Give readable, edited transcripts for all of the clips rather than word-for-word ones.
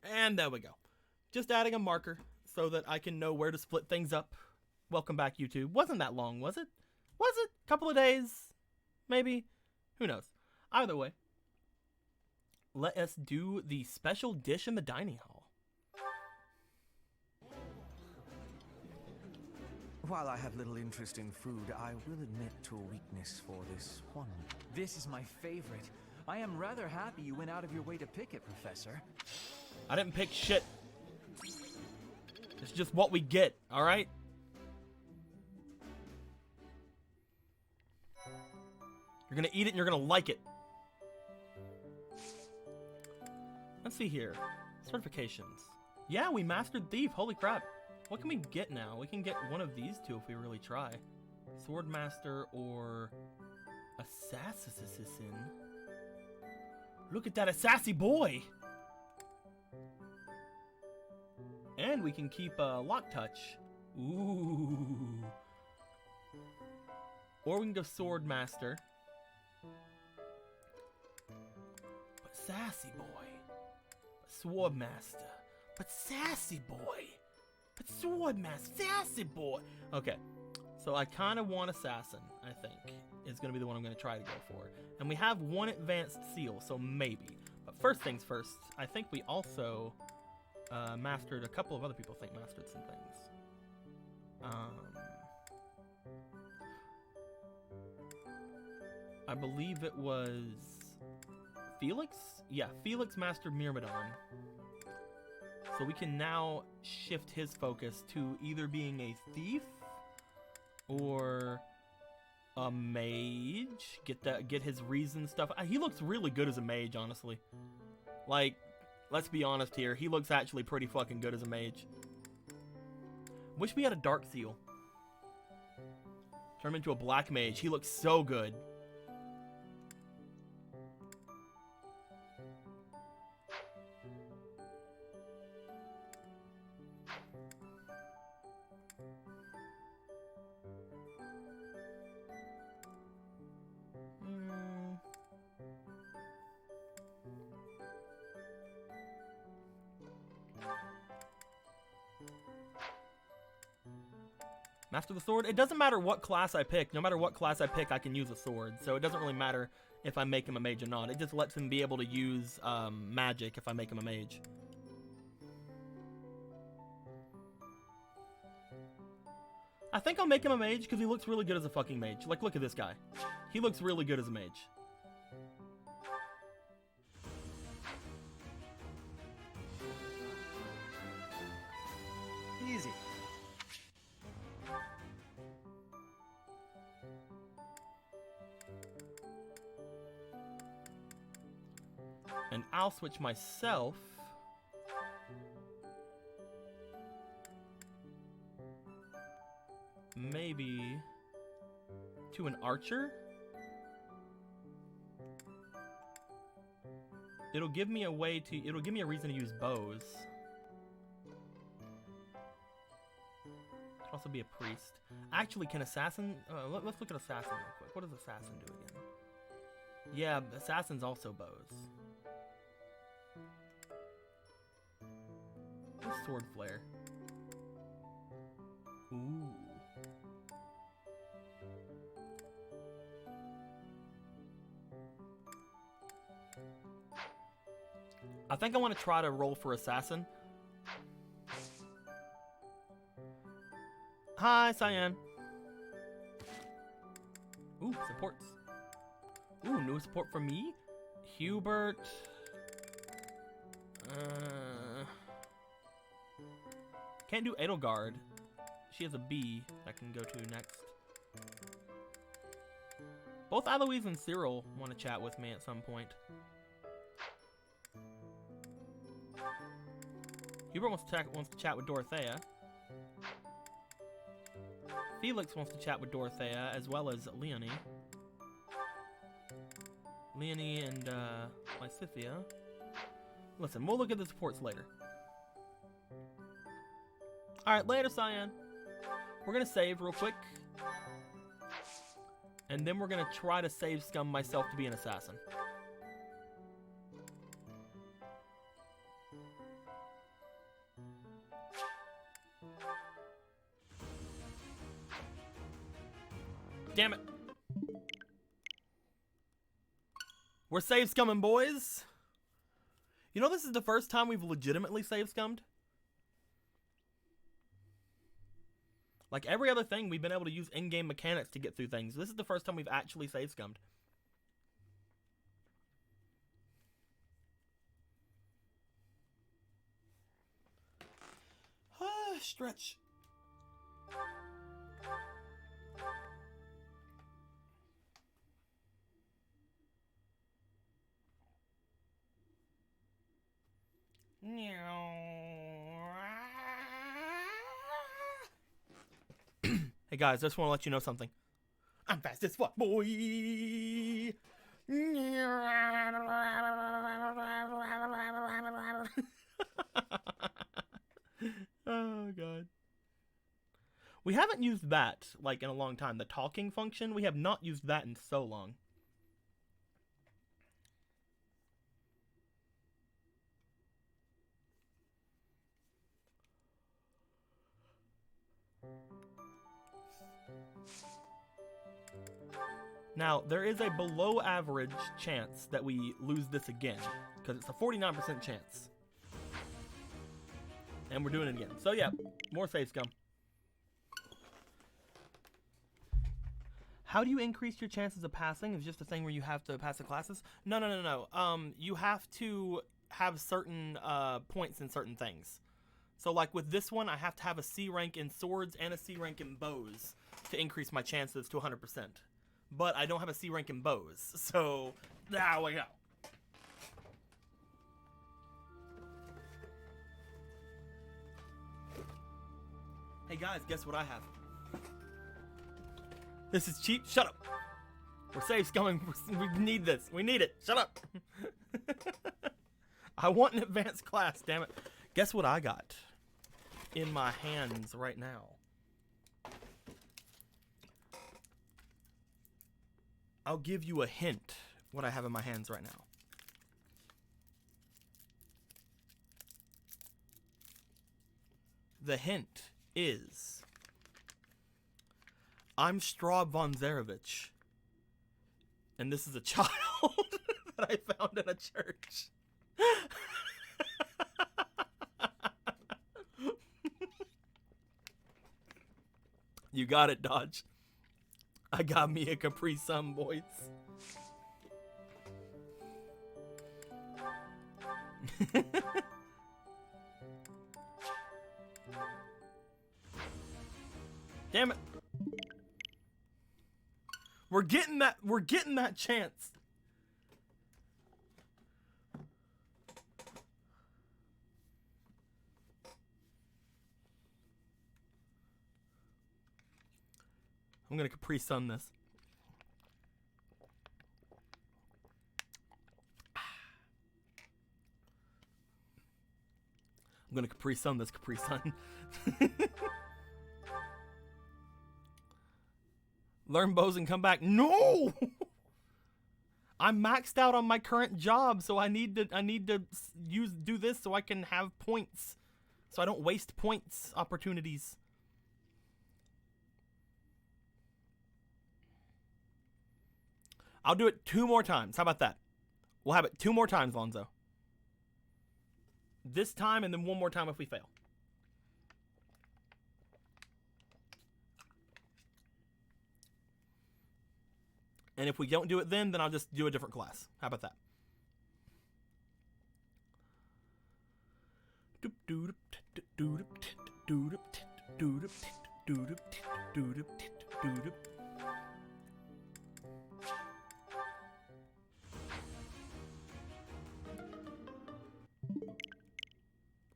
And there we go. Just adding a marker so that I can know where to split things up. Welcome back, YouTube. Wasn't that long, was it? Was it? Couple of days? Maybe? Who knows? Either way, let us do the special dish in the dining hall. While I have little interest in food, I will admit to a weakness for this one. This is my favorite. I am rather happy you went out of your way to pick it, Professor. I didn't pick shit. It's just what we get, alright? You're gonna eat it and you're gonna like it. Let's see here. Certifications. Yeah, we mastered Thief. Holy crap. What can we get now? We can get one of these two if we really try. Swordmaster or Assassin. Look at that assassin boy! And we can keep Lock Touch. Ooh. Or we can go Swordmaster. But sassy boy. But Swordmaster. But sassy boy. But Swordmaster. Sassy boy. Okay. So I kind of want Assassin, I think, is going to be the one I'm going to try to go for. And we have one advanced seal, so maybe. But first things first, I think we also mastered, a couple of other people think mastered some things. I believe it was Felix? Yeah, Felix mastered Myrmidon. So we can now shift his focus to either being a thief or a mage. Get his reason stuff. He looks really good as a mage, honestly. Like, let's be honest here. He looks actually pretty fucking good as a mage. Wish we had a dark seal. Turn him into a black mage. He looks so good. Master the sword. It doesn't matter what class I pick. No matter what class I pick, I can use a sword. So it doesn't really matter if I make him a mage or not. It just lets him be able to use magic if I make him a mage. I think I'll make him a mage because he looks really good as a fucking mage. Like, look at this guy. He looks really good as a mage. Easy. And I'll switch myself maybe to an archer. It'll give me a reason to use bows. Could also be a priest. Actually, can assassin, let's look at assassin real quick. What does assassin do again? Yeah, assassin's also bows. What's sword flare? Ooh. I think I want to try to roll for assassin. Hi, Cyan. Ooh, supports. Ooh, new support for me? Hubert. Can't do Edelgard. She has a B I can go to next. Both Eloise and Cyril want to chat with me at some point. Hubert wants to chat with Dorothea. Felix wants to chat with Dorothea, as well as Leonie. Leonie and Lysithia. Listen, we'll look at the supports later. Alright, later, Cyan. We're going to save real quick. And then we're going to try to save scum myself to be an assassin. Damn it. We're save scumming, boys. You know, this is the first time we've legitimately save scummed. Like every other thing, we've been able to use in-game mechanics to get through things. This is the first time we've actually save scummed. Stretch. Hey guys, I just want to let you know something. I'm fast as fuck, boy. Oh god. We haven't used that like in a long time. The talking function, we have not used that in so long. Now, there is a below average chance that we lose this again, because it's a 49% chance. And we're doing it again. So yeah, more save scum. How do you increase your chances of passing? Is just the thing where you have to pass the classes? No. You have to have certain points in certain things. So like with this one, I have to have a C rank in swords and a C rank in bows to increase my chances to 100%. But I don't have a C rank in bows, so there we go. Hey guys, guess what I have? This is cheap. Shut up. We're save scumming. We need this. We need it. Shut up. I want an advanced class, damn it. Guess what I got in my hands right now? I'll give you a hint what I have in my hands right now. The hint is I'm Straub von Zarevich, and this is a child that I found in a church. You got it, Dodge. I got me a Capri Sun, boys. Damn it. We're getting that chance. I'm gonna Capri Sun this. I'm gonna Capri Sun this Capri Sun. Learn bows and come back. No! I'm maxed out on my current job, so I need to do this so I can have points. So I don't waste points opportunities. I'll do it 2 more times. How about that? We'll have it 2 more times, Lonzo. This time and then 1 more time if we fail. And if we don't do it then I'll just do a different class. How about that?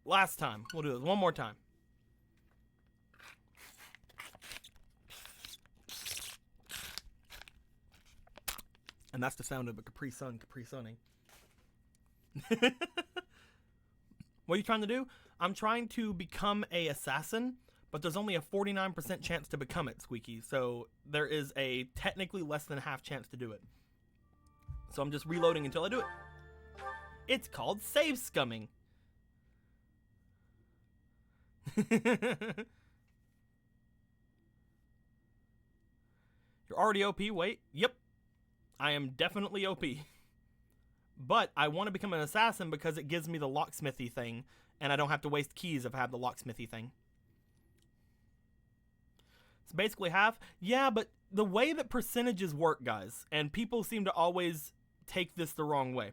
Last time. We'll do this 1 more time. And that's the sound of a Capri Sun, Capri Sunning. What are you trying to do? I'm trying to become a assassin, but there's only a 49% chance to become it, Squeaky. So there is a technically less than half chance to do it. So I'm just reloading until I do it. It's called save scumming. You're already OP? Wait. Yep. I am definitely OP. But I want to become an assassin because it gives me the locksmithy thing, and I don't have to waste keys if I have the locksmithy thing. It's basically half. Yeah, but the way that percentages work, guys, and people seem to always take this the wrong way.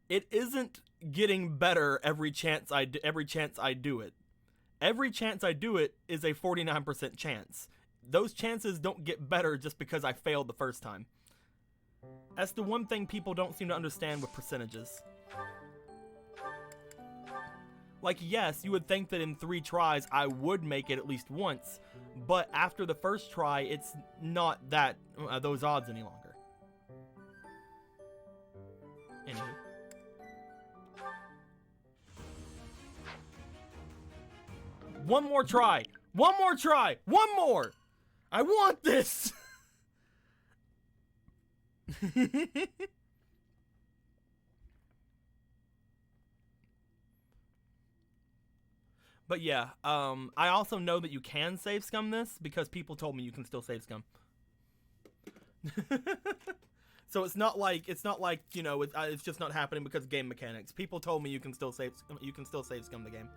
It isn't getting better every chance I do it. Every chance I do it is a 49% chance. Those chances don't get better just because I failed the first time. That's the one thing people don't seem to understand with percentages. Like, yes, you would think that in 3 tries I would make it at least once, but after the first try, it's not that those odds any longer. Anywho. One more try! One more try! One more! I want this! But yeah, I also know that you can save scum this because people told me you can still save scum. So it's not like you know it's just not happening because of game mechanics. People told me you can still save scum the game.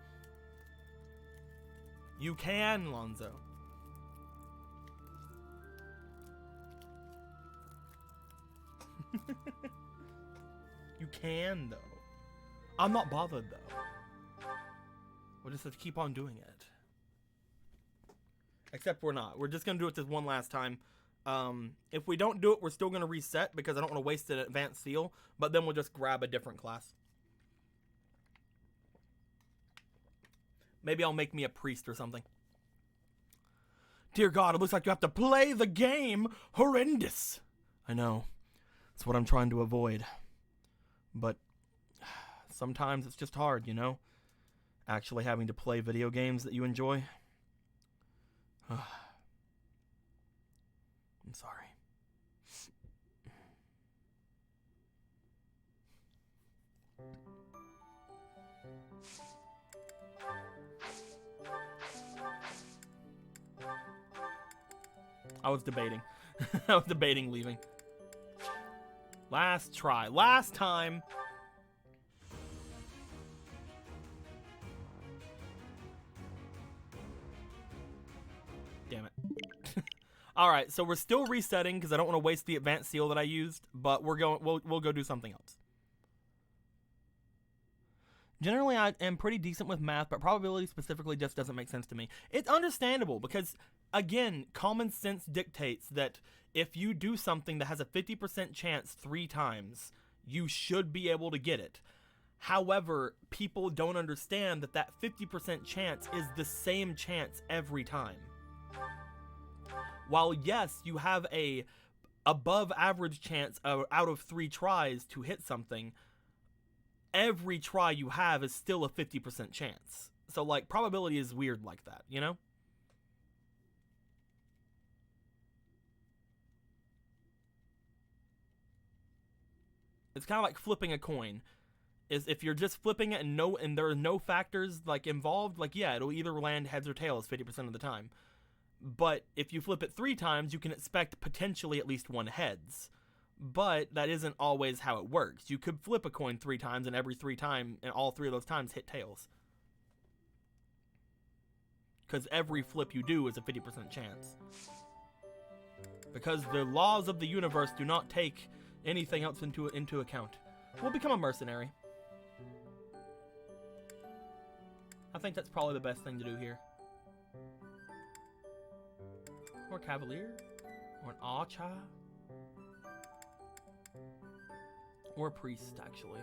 You can, Lonzo. You can though. I'm not bothered though. We'll just have to keep on doing it. Except we're not. We're just gonna do it this one last time. If we don't do it, we're still gonna reset because I don't want to waste an advanced seal. But then we'll just grab a different class. Maybe I'll make me a priest or something. Dear God, it looks like you have to play the game. Horrendous. I know. That's what I'm trying to avoid. But sometimes it's just hard, you know? Actually having to play video games that you enjoy. I'm sorry. I was debating. I was debating leaving. Last try. Last time. Damn it. Alright, so we're still resetting because I don't want to waste the advanced seal that I used, but we'll go do something else. Generally, I am pretty decent with math, but probability specifically just doesn't make sense to me. It's understandable because, again, common sense dictates that if you do something that has a 50% chance 3 times, you should be able to get it. However, people don't understand that that 50% chance is the same chance every time. While, yes, you have a above average chance out of 3 tries to hit something, every try you have is still a 50% chance. So, like, probability is weird like that, you know? It's kind of like flipping a coin. Is if you're just flipping it and there are no factors, like, involved, like, yeah, it'll either land heads or tails 50% of the time. But if you flip it 3 times, you can expect potentially at least 1 heads. But that isn't always how it works. You could flip a coin 3 times, and every 3 times, and all 3 of those times hit tails. Because every flip you do is a 50% chance. Because the laws of the universe do not take anything else into account. We'll become a mercenary. I think that's probably the best thing to do here. Or cavalier. Or an archer. Or a priest, actually.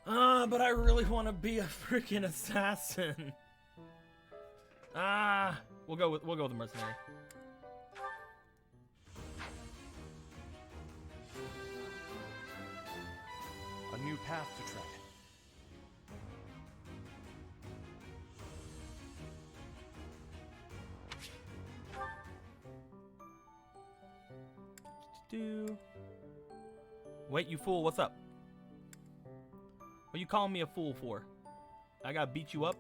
But I really want to be a freaking assassin. We'll go with the mercenary. A new path to tread. Wait, you fool, what's up? What you calling me a fool for? I gotta beat you up?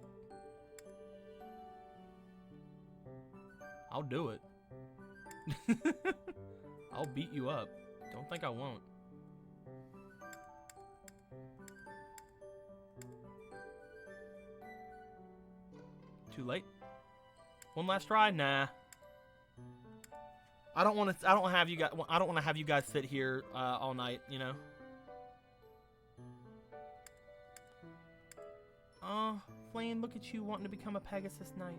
I'll do it. I'll beat you up. Don't think I won't. Too late? One last try? Nah. I don't want to. I don't have you guys. I don't want to have you guys sit here all night. You know. Oh, Flame, look at you wanting to become a Pegasus Knight.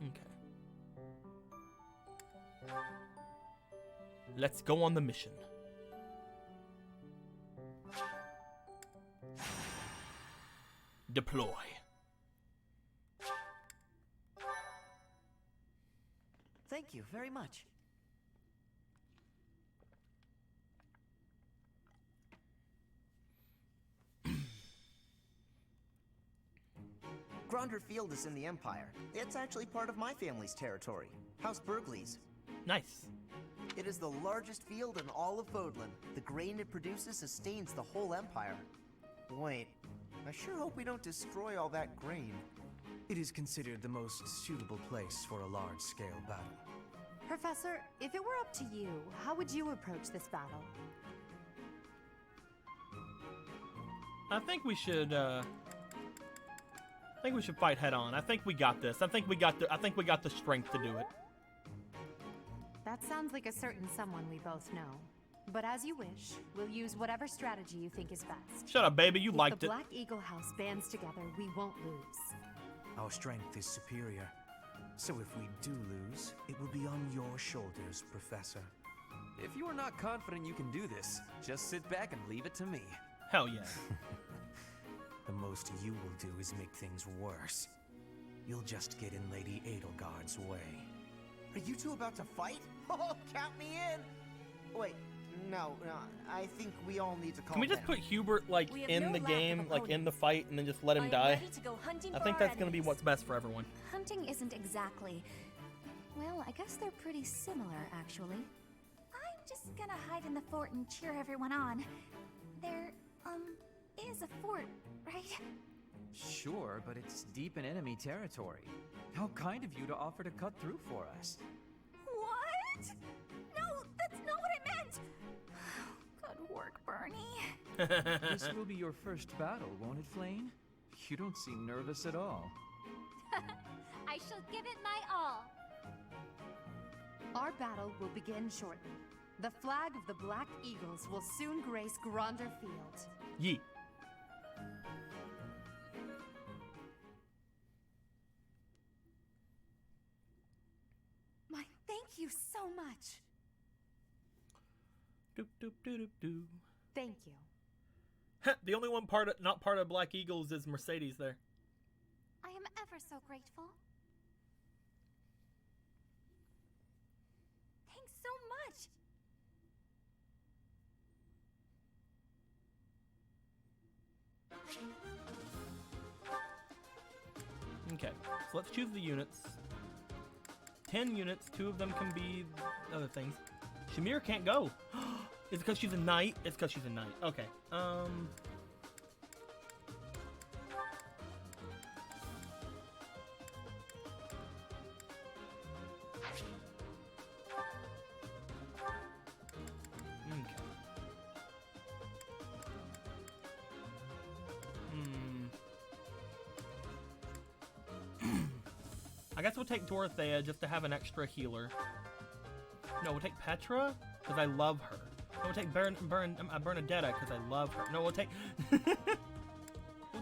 Okay. Let's go on the mission. Deploy. Thank you very much. Gronder Field is in the Empire. It's actually part of my family's territory, House Burgleys. Nice. It is the largest field in all of Fodlan. The grain it produces sustains the whole Empire. Wait, I sure hope we don't destroy all that grain. It is considered the most suitable place for a large-scale battle. Professor, if it were up to you, how would you approach this battle? I think we should fight head on. I think we got this. I think we got the strength to do it. That sounds like a certain someone we both know. But as you wish, we'll use whatever strategy you think is best. Shut up, baby. You liked If the it. Black Eagle House bands together, we won't lose. Our strength is superior. So if we do lose, it will be on your shoulders, Professor. If you are not confident you can do this, just sit back and leave it to me. Hell yeah. The most you will do is make things worse. You'll just get in Lady Edelgard's way. Are you two about to fight? Oh, count me in! Wait, no, I think we all need to calm Can we just down. put Hubert like We have in no the lack of game, like in the opponents. fight, and then just let him I am die? ready to go hunting I for think our that's gonna be enemies. what's best for everyone. Hunting isn't exactly... Well, I guess they're pretty similar, actually. I'm just gonna hide in the fort and cheer everyone on. There, is a fort, right? Sure, but it's deep in enemy territory. How kind of you to offer to cut through for us. What? No, that's not what I meant! Good work, Bernie. This will be your first battle, won't it, Flame? You don't seem nervous at all. I shall give it my all. Our battle will begin shortly. The flag of the Black Eagles will soon grace Gronder Field. Yeet. My thank you so much. Doop doop doop doop doo. Thank you. The only one not part of Black Eagles is Mercedes there. I am ever so grateful. Thanks so much. Okay, so let's choose the units. 10 units, 2 of them can be other things. Shamir can't go. Is it because she's a knight? It's because she's a knight. Okay. Okay. I guess we'll take Dorothea just to have an extra healer. No, we'll take Petra because I love her. No, we'll take Bernadetta because I love her. No, we'll take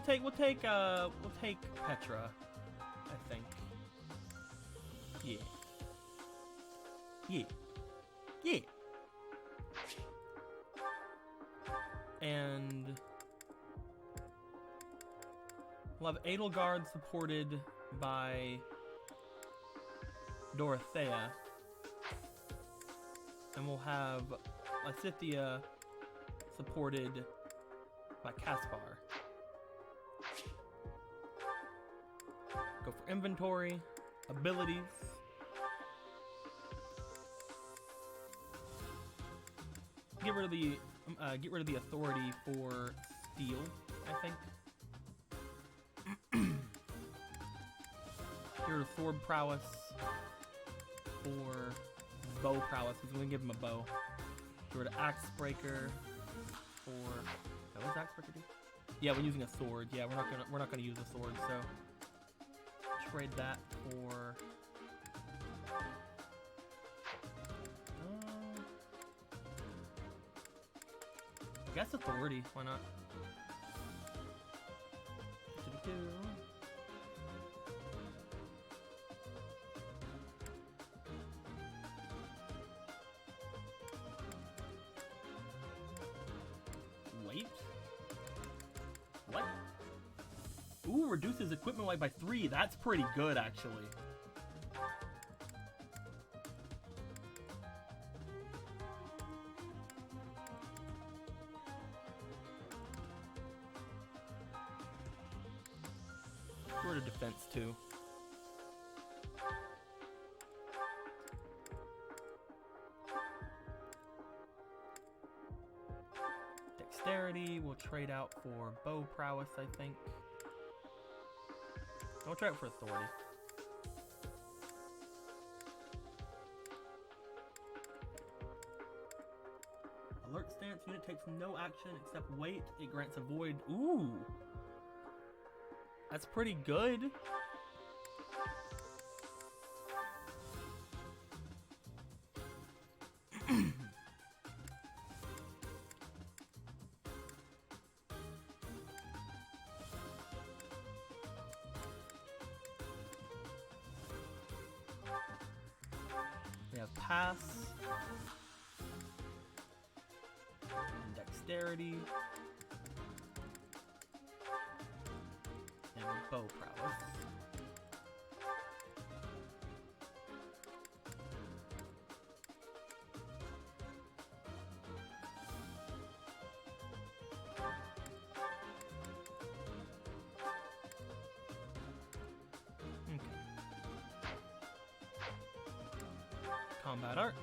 we'll take Petra. I think. Yeah. Yeah. Yeah. And we'll have Edelgard supported by Dorothea, and we'll have Lysithea supported by Caspar. Go for inventory, abilities. get rid of the authority for steel, I think. Get rid of sword prowess for bow prowess, because we're gonna give him a bow. Get rid of axe breaker for. What does axe breaker do? Yeah, we're using a sword. Yeah, we're not gonna use a sword, so trade that for. I guess authority. Why not? Wait. What? Ooh, reduces equipment weight by 3. That's pretty good, actually. Sort of defense too. Dexterity, we'll trade out for bow prowess, I think. I'll try it for authority. Alert stance, unit takes no action except wait. It grants a void. Ooh! That's pretty good. We have pass. And dexterity. And bow prowess. Okay. Combat arts.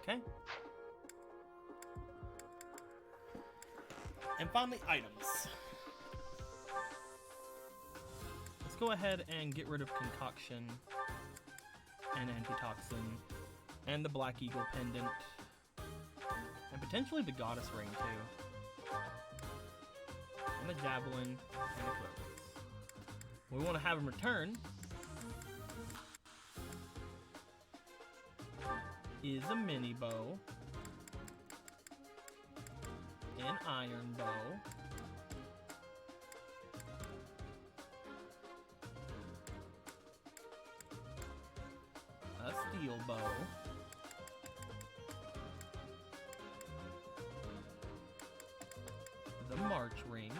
Okay. And finally, items. Let's go ahead and get rid of Concoction and Antitoxin and the Black Eagle Pendant and potentially the Goddess Ring too. And the Javelin and the Cloaks. We want to have him return is a mini bow, an iron bow, a steel bow, the March ring,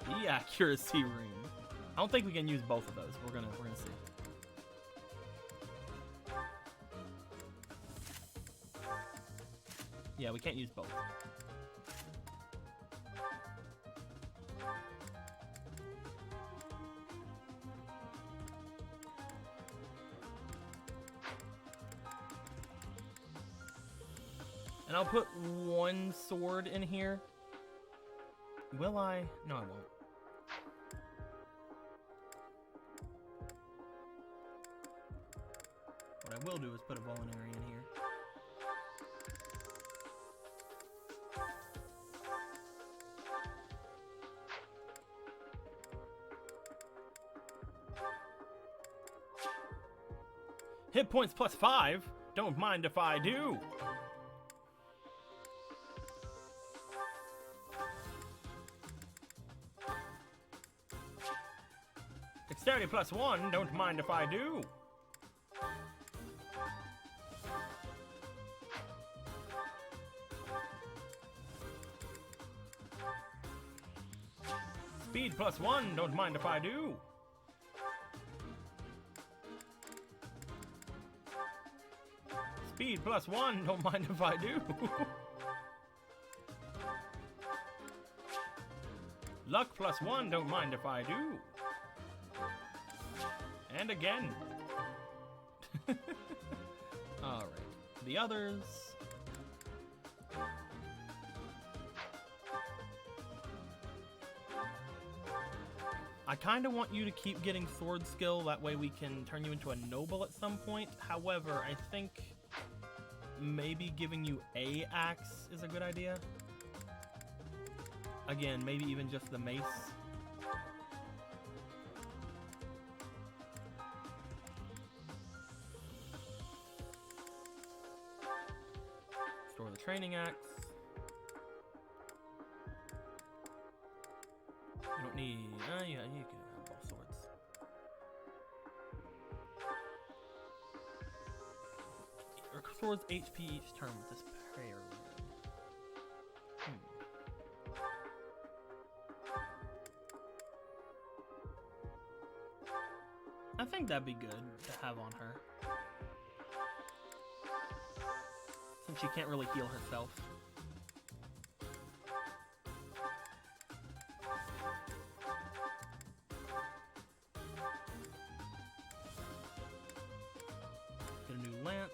the accuracy ring. I don't think we can use both of those. We're gonna see. Yeah, we can't use both. And I'll put one sword in here. Will I? No, I won't. What I will do is put a Vulnerary in here. Hit points plus 5. Don't mind if I do. Speed +1, don't mind if I do. Speed +1, don't mind if I do. Speed +1, don't mind if I do. Luck +1, don't mind if I do. And again. Alright. The others. I kind of want you to keep getting sword skill, that way we can turn you into a noble at some point. However, I think maybe giving you a axe is a good idea. Again, maybe even just the mace. Store the training axe. You don't need... yeah, you can have both swords. Restores HP each turn with this prayer. I think that'd be good to have on her. Since she can't really heal herself. Get a new lance.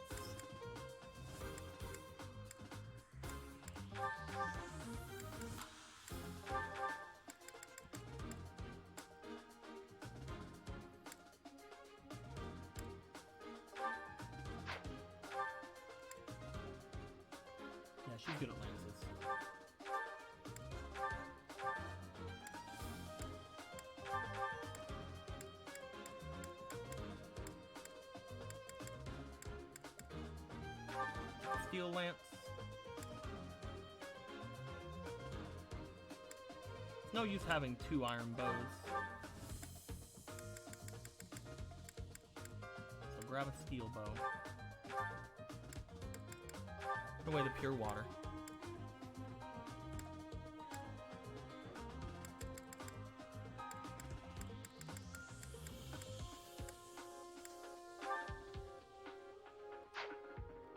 Yeah, she's good at lances. Steel lance. No use having 2 iron bows. So grab a steel bow. Put away the pure water.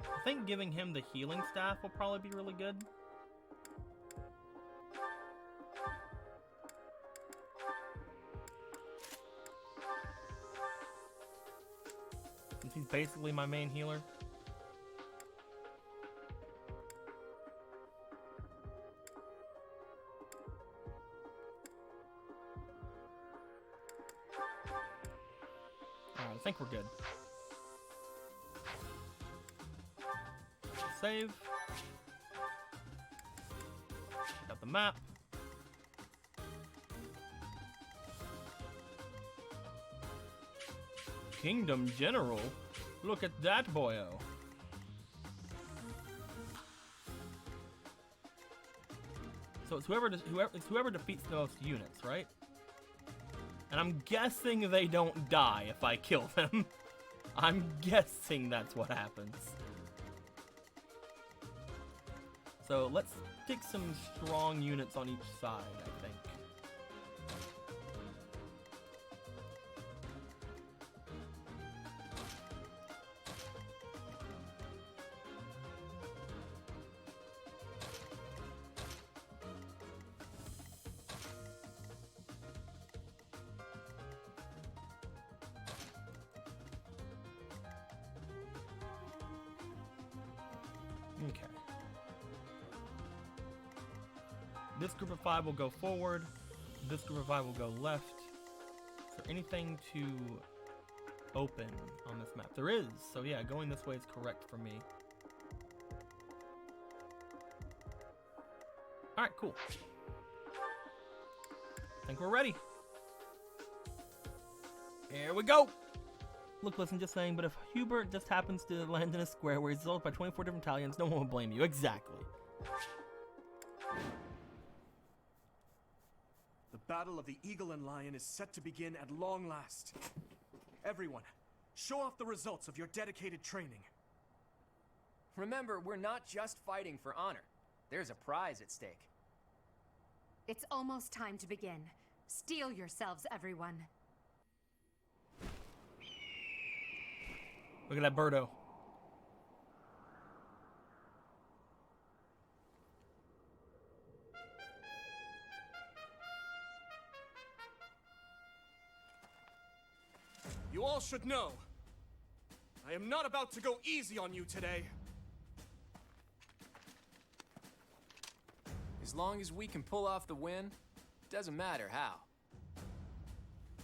I think giving him the healing staff will probably be really good. Since he's basically my main healer. Alright, I think we're good. Save. Got the map. Kingdom General? Look at that boyo. So it's whoever defeats the most units, right? And I'm guessing they don't die if I kill them. I'm guessing that's what happens. So let's stick some strong units on each side, I think. Okay. This group of 5 will go forward. This group of 5 will go left. Is there anything to open on this map? There is. So yeah, going this way is correct for me. Alright, cool. I think we're ready. Here we go! Look, listen, just saying, but if Hubert just happens to land in a square where he's assaulted by 24 different Italians, no one will blame you. Exactly. The battle of the Eagle and Lion is set to begin at long last. Everyone, show off the results of your dedicated training. Remember, we're not just fighting for honor. There's a prize at stake. It's almost time to begin. Steel yourselves, everyone. Look at that birdo. You all should know, I am not about to go easy on you today. As long as we can pull off the win, doesn't matter how.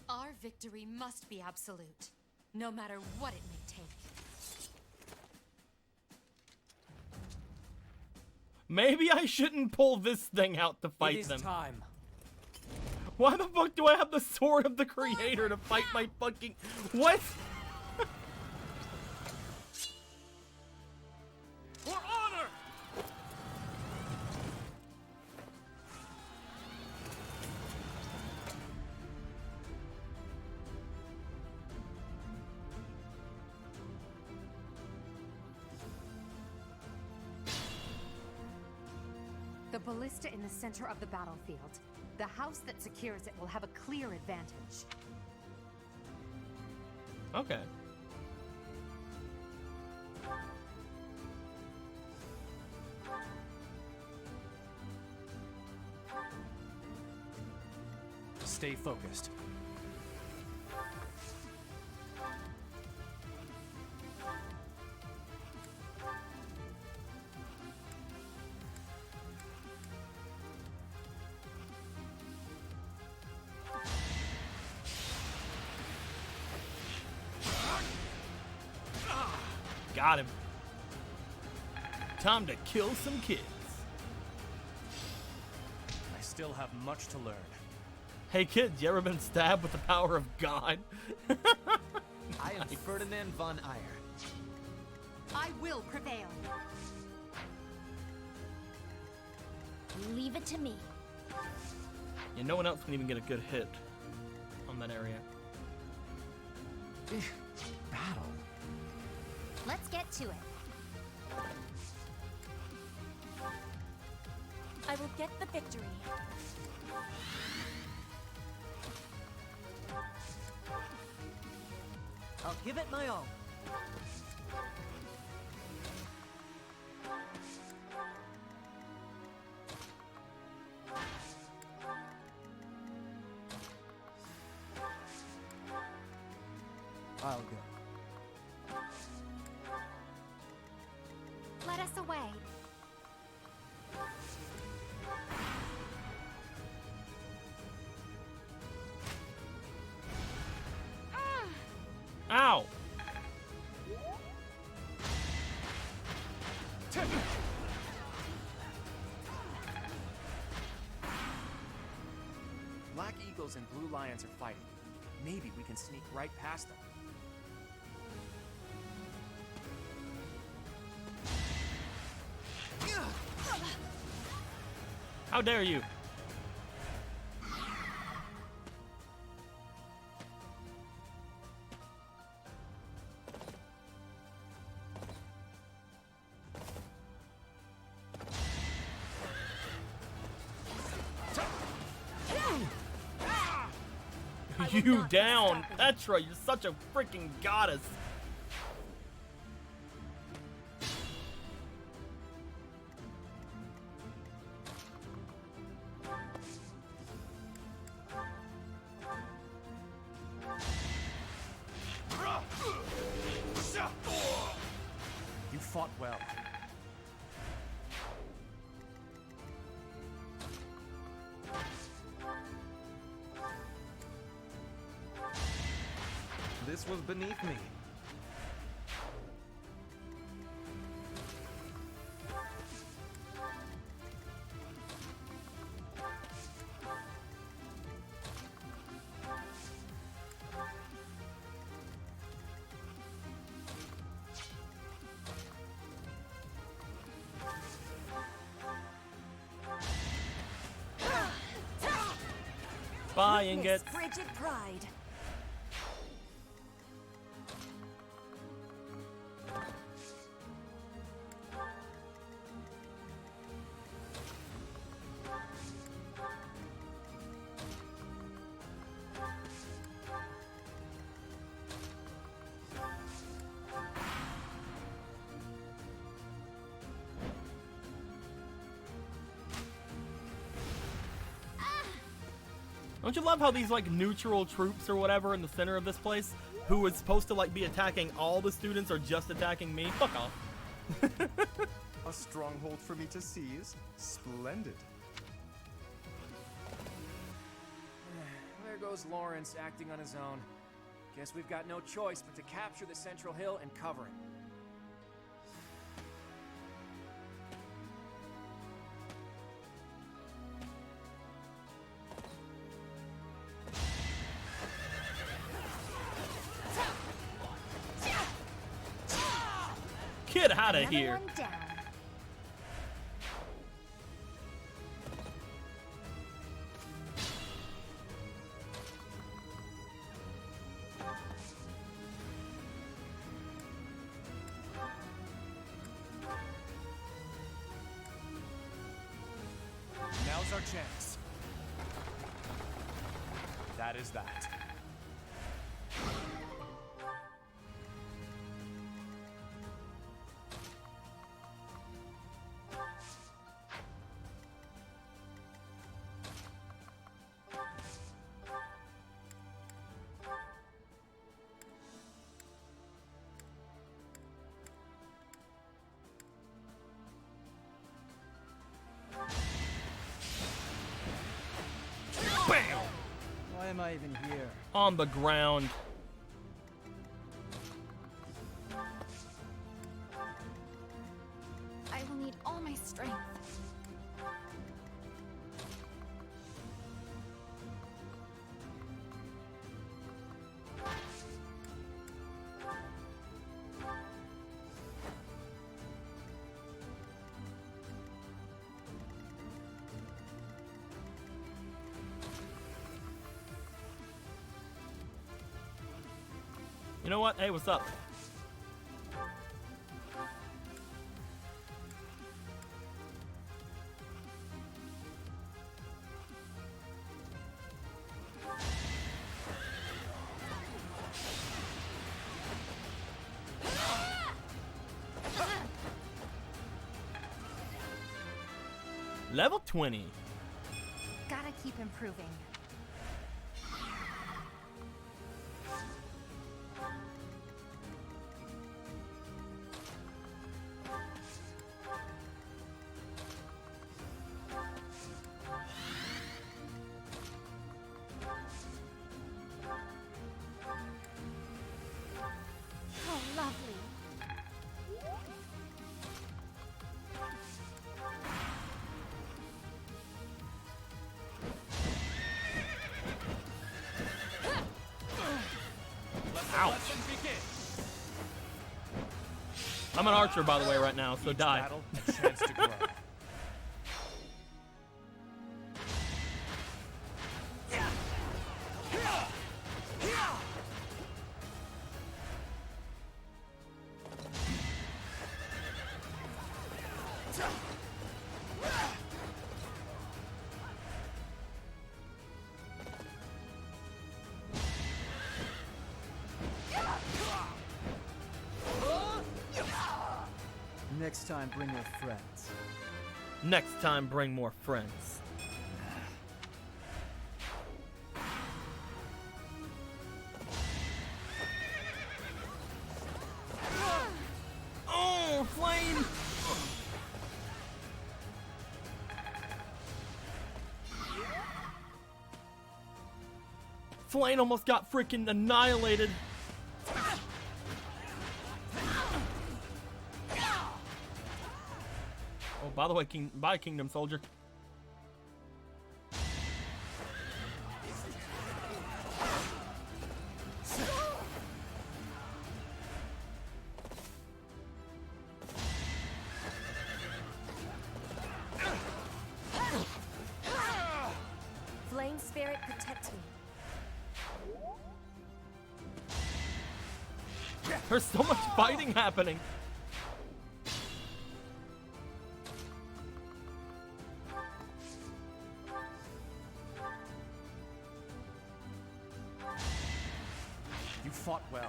Our victory must be absolute, no matter what it may take. Maybe I shouldn't pull this thing out to fight It is them. time. Why the fuck do I have the sword of the creator to fight my fucking... What? For honor! The ballista in the center of the battlefield. The house that secures it will have a clear advantage. Okay. Stay focused. Got him. Time to kill some kids. I still have much to learn. Hey kids, you ever been stabbed with the power of God? I am Ferdinand von Eyre. I will prevail. Leave it to me. Yeah, no one else can even get a good hit on that area. Battle. Let's get to it. I will get the victory. I'll give it my all. I'll go. Let us away. Ow! Black Eagles and Blue Lions are fighting. Maybe we can sneak right past them. How dare you? You down! That's right, you're such a freaking goddess. You fought well. This was beneath me. Bye, Witness ingots. frigid pride. Don't you love how these like neutral troops or whatever in the center of this place, who is supposed to like be attacking all the students, are just attacking me? Fuck off. A stronghold for me to seize? Splendid. There goes Lawrence acting on his own. Guess we've got no choice but to capture the central hill and cover it. Get out of Another here. one down. Now's our chance. That is that. Bam! Why am I even here? On the ground. I will need all my strength. You know what? Hey, what's up? Level 20. Gotta keep improving. Oh, lovely. Ouch. I'm an archer, by the way, right now, so die. Battle, a chance to grow. Next time, bring your friends. Next time, bring more friends. Oh, flame! Flame almost got freaking annihilated. Oh, by the way, bye, Kingdom Soldier. Flame spirit protect me. There's so much fighting happening. You fought well.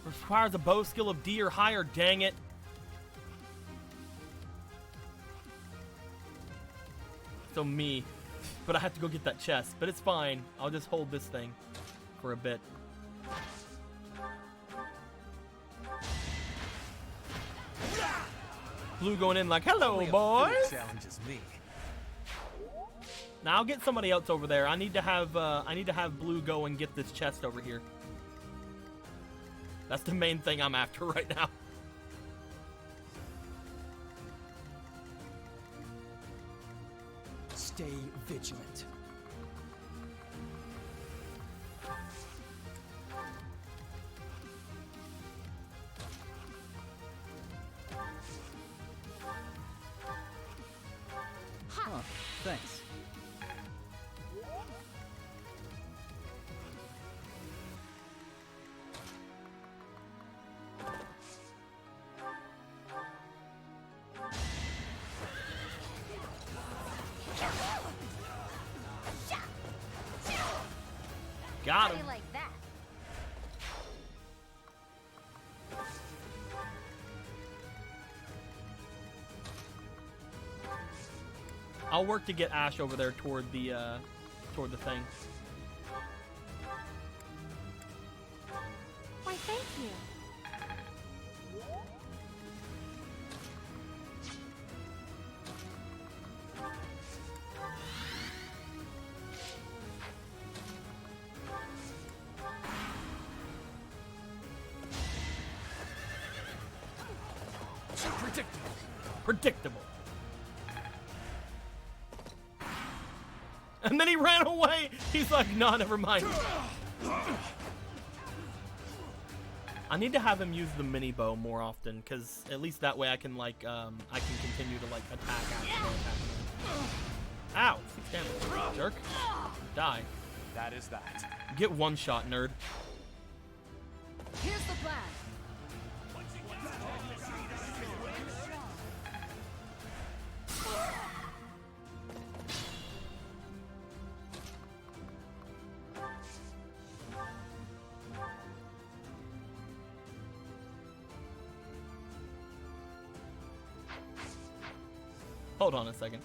Requires a bow skill of D or higher, dang it. So me. But I have to go get that chest. But it's fine. I'll just hold this thing for a bit. Blue going in like, hello, Only a boys. fool challenges me. Now I'll get somebody else over there. I need to have Blue go and get this chest over here. That's the main thing I'm after right now. Stay vigilant. Huh, thanks. Got How do him. you like that? I'll work to get Ash over there toward the thing. Why, thank you. Predictable. And then he ran away. He's like, nah, never mind. I need to have him use the mini bow more often, because at least that way I can like I can continue to like attack after they attack me. Ow! 6 damage. Jerk. Die. That is that. Get one shot, nerd. Here's the plan. Hold on a second.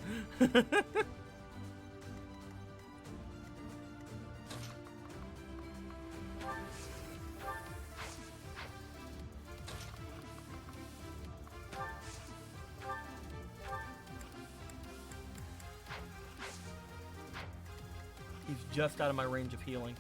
He's just out of my range of healing.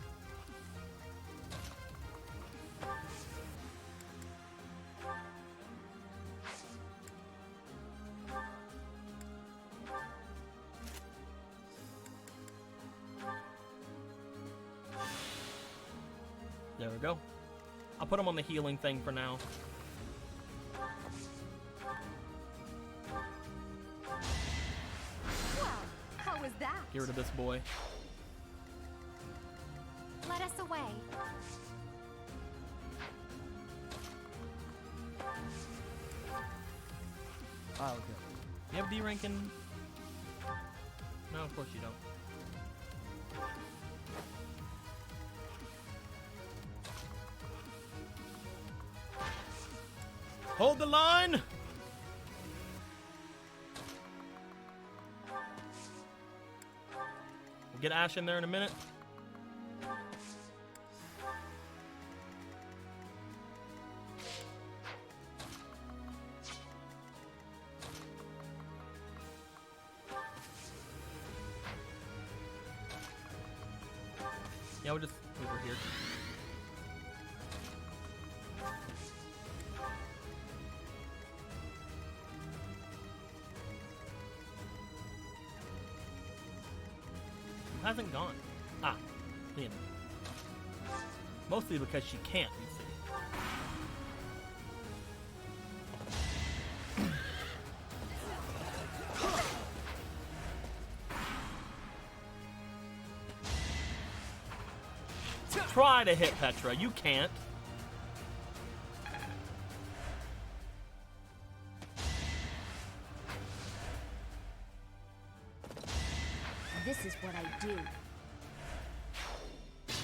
There we go. I'll put him on the healing thing for now. Well, how was that? Get rid of this boy. Let us away. I'll go. You have D rank in... No, of course you don't. Hold the line! We'll get Ash in there in a minute. Yeah, we'll just over here. Who hasn't gone? Ah, Lena. Mostly because she can't, you see. try to hit Petra. You can't. This is what I do.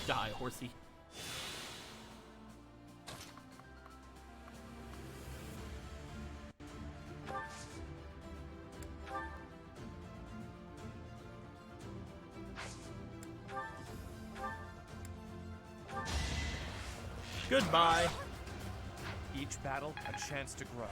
Die, horsey. Goodbye. Each battle, a chance to grow.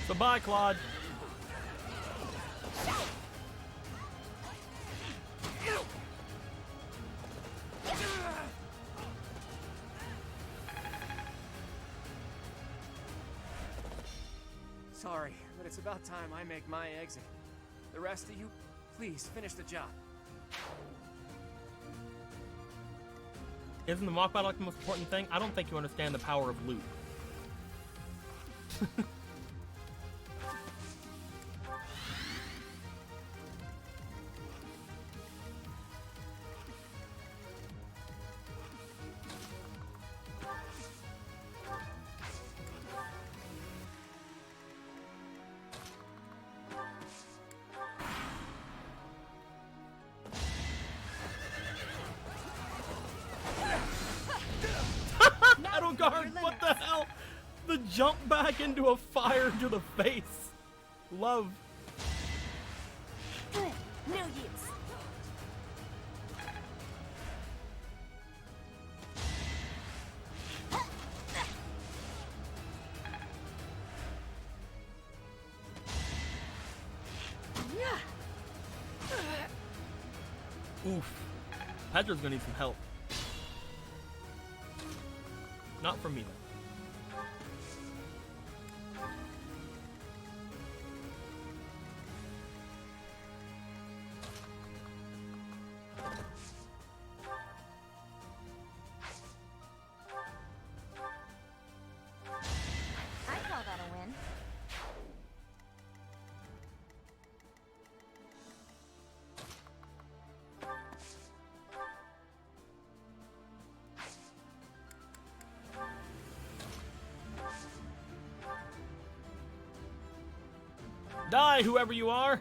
Goodbye, Claude. Sorry, but it's about time I make my exit. The rest of you, please finish the job. Isn't the mock battle like the most important thing? I don't think you understand the power of loot. Guard, what the hell? The jump back into a fire to the face. Love. No use. Oof. Petra's gonna need some help. Not from me, though. I call that a win. Die, whoever you are!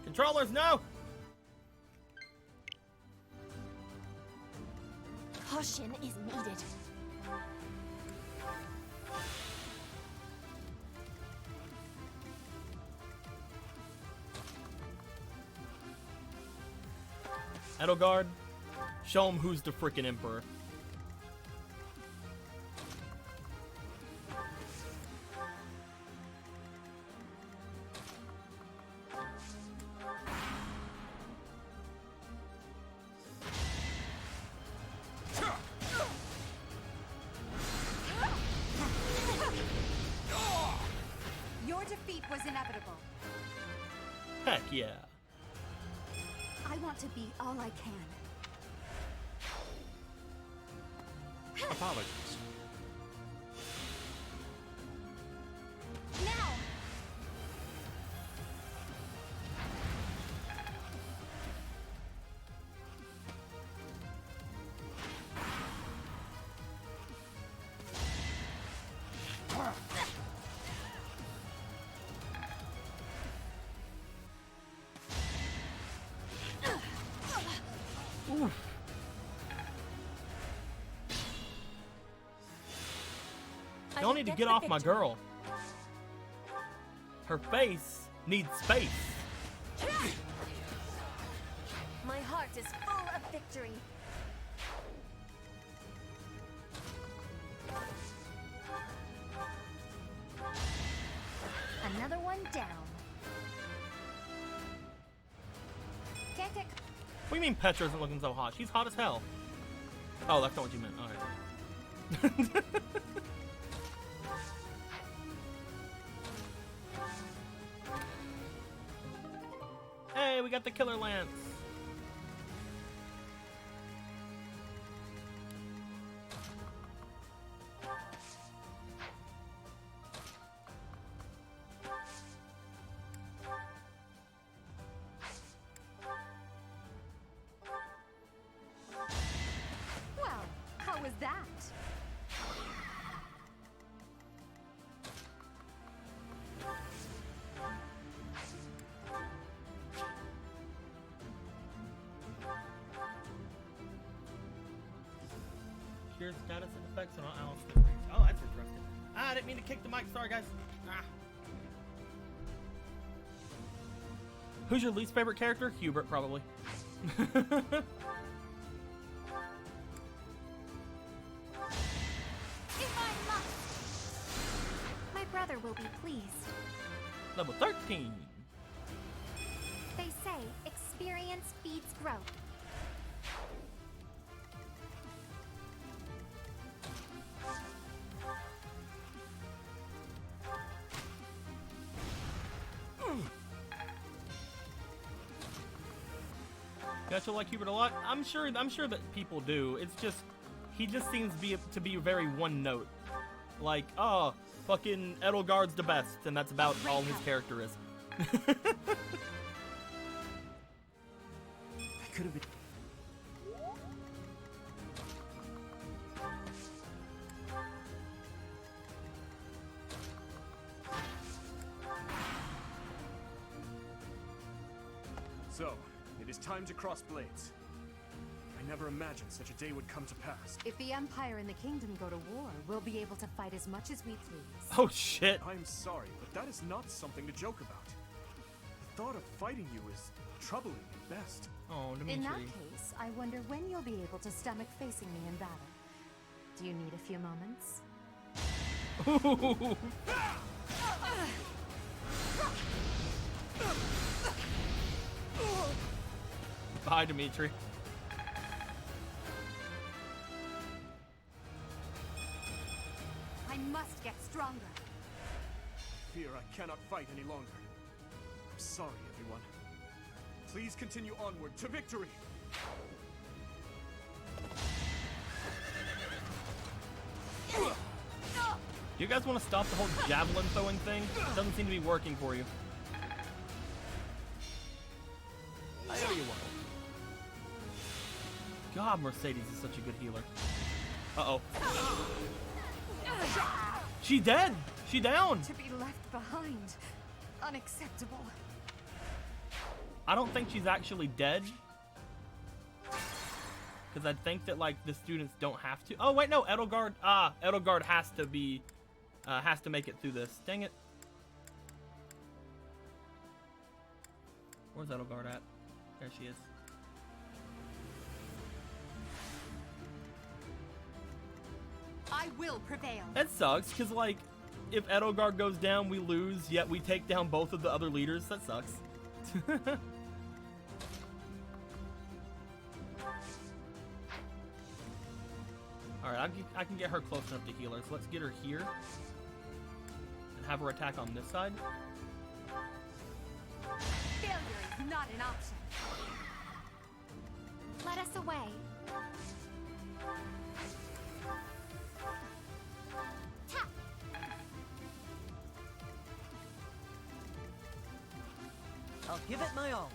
Controllers, no! Caution is needed. Edelgard, show him who's the frickin' emperor. Your defeat was inevitable. Heck yeah. I want to be all I can. Apologies. Now! Oof. Y'all need to get off my girl. Her face needs space. My heart is full of victory. Another one down. Can't get... What do you mean Petra isn't looking so hot? She's hot as hell. Oh, that's not what you meant. Alright. Hey, we got the killer lance. Well, how was that? Cure status and effects on all Alice range. Oh, that's interesting. I didn't mean to kick the mic. Sorry, guys. Ah. Who's your least favorite character? Hubert, probably. If I must. My brother will be pleased. Level 13. They say experience feeds growth. You guys still like Hubert a lot? I'm sure that people do. It's just he just seems to be very one note. Like, oh, fucking Edelgard's the best, and that's about all his character is. I could have been. So, it is time to cross blades. I never imagined such a day would come to pass. If the Empire and the Kingdom go to war, we'll be able to fight as much as we please. Oh shit. I'm sorry, but that is not something to joke about. The thought of fighting you is troubling at best. Oh, Dimitri. In that case, I wonder when you'll be able to stomach facing me in battle. Do you need a few moments? Bye, Dimitri. I must get stronger. Fear I cannot fight any longer. I'm sorry, everyone. Please continue onward to victory! You guys want to stop the whole javelin throwing thing? It doesn't seem to be working for you. I know you won't. God, Mercedes is such a good healer. Uh-oh. She dead! She down! To be left behind. Unacceptable. I don't think she's actually dead. Because I think that, like, the students don't have to. Oh, wait, no, Edelgard. Edelgard has to be, has to make it through this. Dang it. Where's Edelgard at? There she is. I will prevail. That sucks, because, like, if Edelgard goes down, we lose, yet we take down both of the other leaders. That sucks. Alright, I can get her close enough to heal her, so let's get her here. And have her attack on this side. Failure is not an option. Let us away. Tap. I'll give it my all.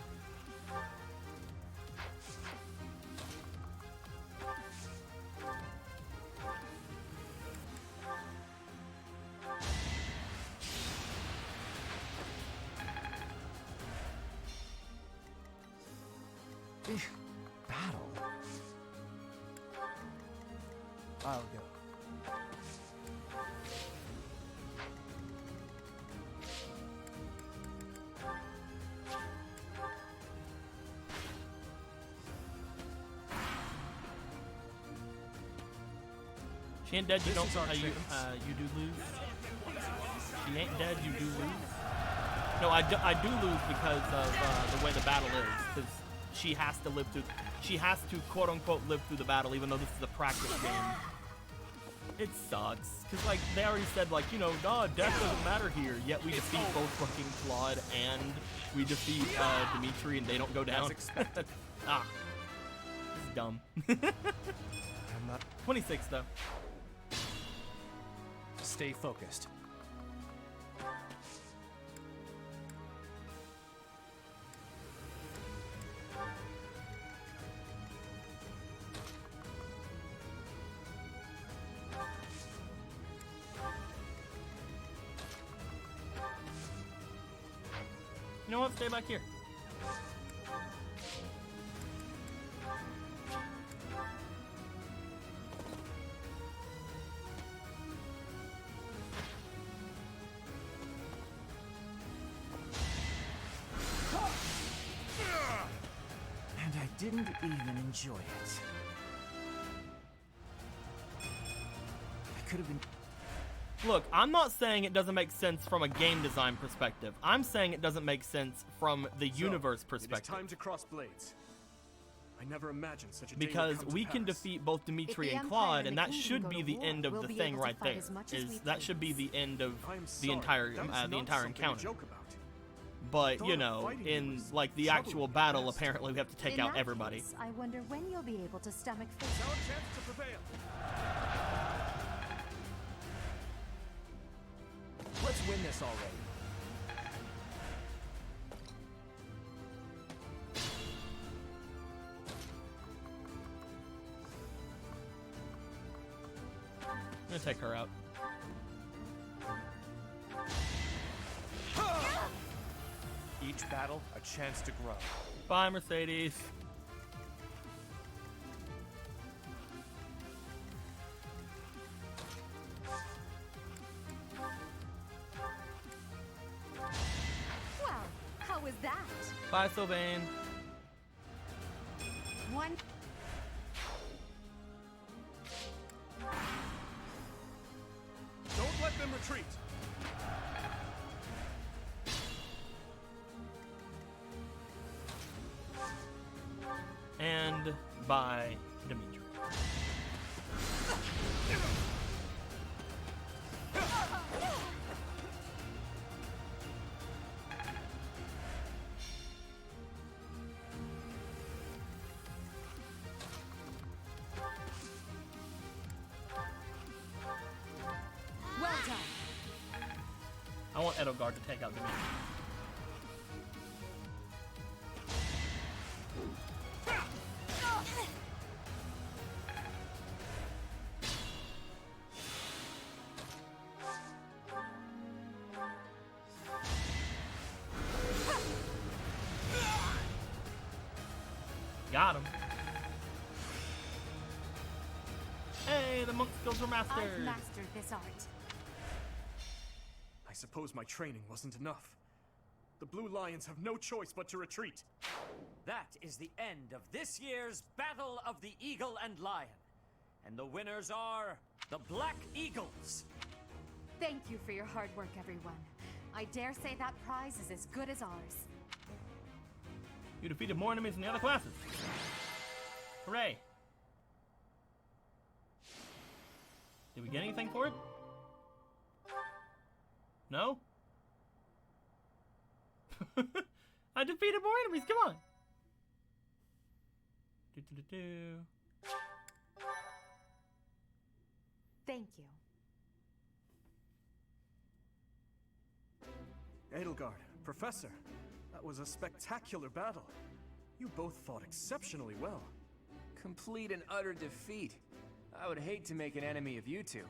Battle. I'll go. She ain't dead, you This don't, is our you chance. do lose. She ain't dead, you do lose. No, I do lose because of the way the battle is. Because she has to live through, she has to quote unquote live through the battle, even though this is a practice game. It sucks. Because, like, they already said, like, you know, nah, death doesn't matter here. Yet we defeat both fucking Claude and we defeat Dimitri and they don't go down. Ah. This is dumb. I'm not. 26, though. Stay focused. You know what? Stay back here. And I didn't even enjoy it. I could have been. Look, I'm not saying it doesn't make sense from a game design perspective. I'm saying it doesn't make sense from the universe It is perspective. time to cross blades. I never imagined such a day would Because come to we can pass. defeat both Dimitri If the and Empire Claude, and and the that Kingdom should go be to the war, end of we'll the be thing able to right fight there. as much as we That should be please. the end of I'm the sorry, entire that was the not entire something to encounter. joke about. But Thought you of know, fighting in was like the troubling actual at battle, best. apparently we have to take In out that everybody. case, I wonder when you'll be able to stomach It's face. our chance to prevail. Let's win this already. I'm gonna take her out. Each battle, a chance to grow. Bye, Mercedes. Well, how was that? Bye, Sylvain. One. Don't let them retreat. And by Dimitri. Well done. I want Edelgard to take out Dimitri. Got him. Hey, the monk skills were mastered. I've mastered this art. I suppose my training wasn't enough. The Blue Lions have no choice but to retreat. That is the end of this year's Battle of the Eagle and Lion. And the winners are the Black Eagles. Thank you for your hard work, everyone. I dare say that prize is as good as ours. You defeated more enemies than the other classes. Hooray. Did we get anything for it? No? I defeated more enemies, come on! Thank you. Edelgard, Professor, that was a spectacular battle. You both fought exceptionally well. Complete and utter defeat. I would hate to make an enemy of you two.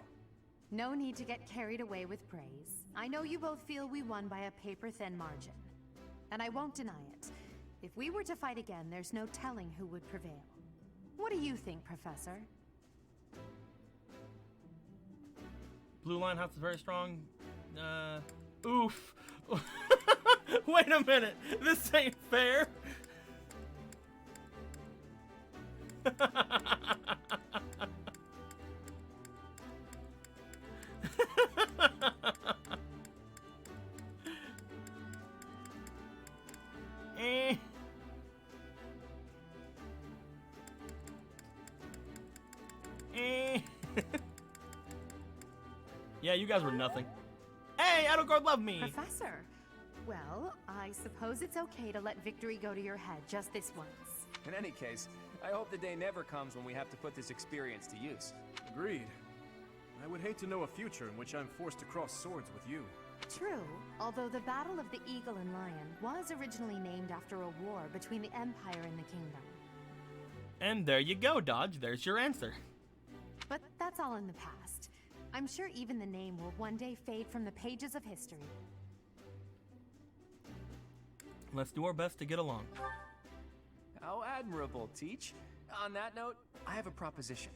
No need to get carried away with praise. I know you both feel we won by a paper-thin margin. And I won't deny it. If we were to fight again, there's no telling who would prevail. What do you think, Professor? Blue Line House is very strong. Oof. Wait a minute. This ain't fair. Yeah, you guys were nothing. Hey, Edelgard loved me! Professor, well, I suppose it's okay to let victory go to your head just this once. In any case, I hope the day never comes when we have to put this experience to use. Agreed. I would hate to know a future in which I'm forced to cross swords with you. True, although the Battle of the Eagle and Lion was originally named after a war between the Empire and the Kingdom. And there you go, Dodge. There's your answer. But that's all in the past. I'm sure even the name will one day fade from the pages of history. Let's do our best to get along. How admirable, Teach. On that note, I have a proposition.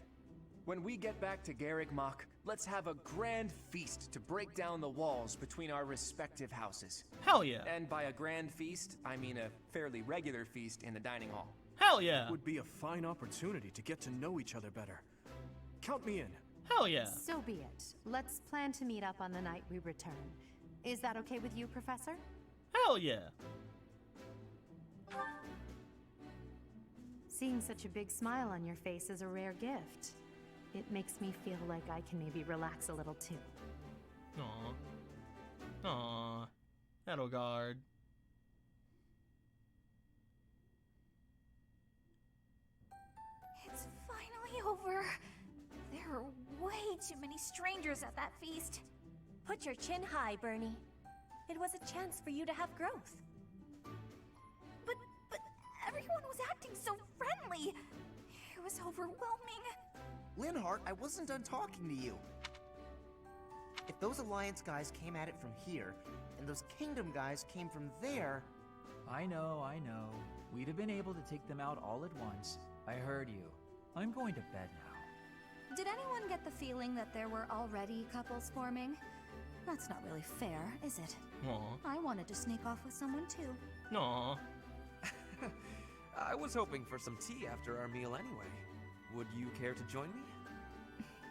When we get back to Garrick Mach, let's have a grand feast to break down the walls between our respective houses. Hell yeah. And by a grand feast, I mean a fairly regular feast in the dining hall. Hell yeah. It would be a fine opportunity to get to know each other better. Count me in. Hell yeah. So be it. Let's plan to meet up on the night we return. Is that okay with you, Professor? Hell yeah. Seeing such a big smile on your face is a rare gift. It makes me feel like I can maybe relax a little too. Aw. Aw. Edelgard. It's finally over. There are way too many strangers at that feast. Put your chin high, Bernie. It was a chance for you to have growth. But everyone was acting so friendly. It was overwhelming. Linhart, I wasn't done talking to you. If those Alliance guys came at it from here, and those Kingdom guys came from there... I know. We'd have been able to take them out all at once. I heard you. I'm going to bed now. Did anyone get the feeling that there were already couples forming? That's not really fair, is it? Aw. I wanted to sneak off with someone too. Aw. I was hoping for some tea after our meal anyway. Would you care to join me?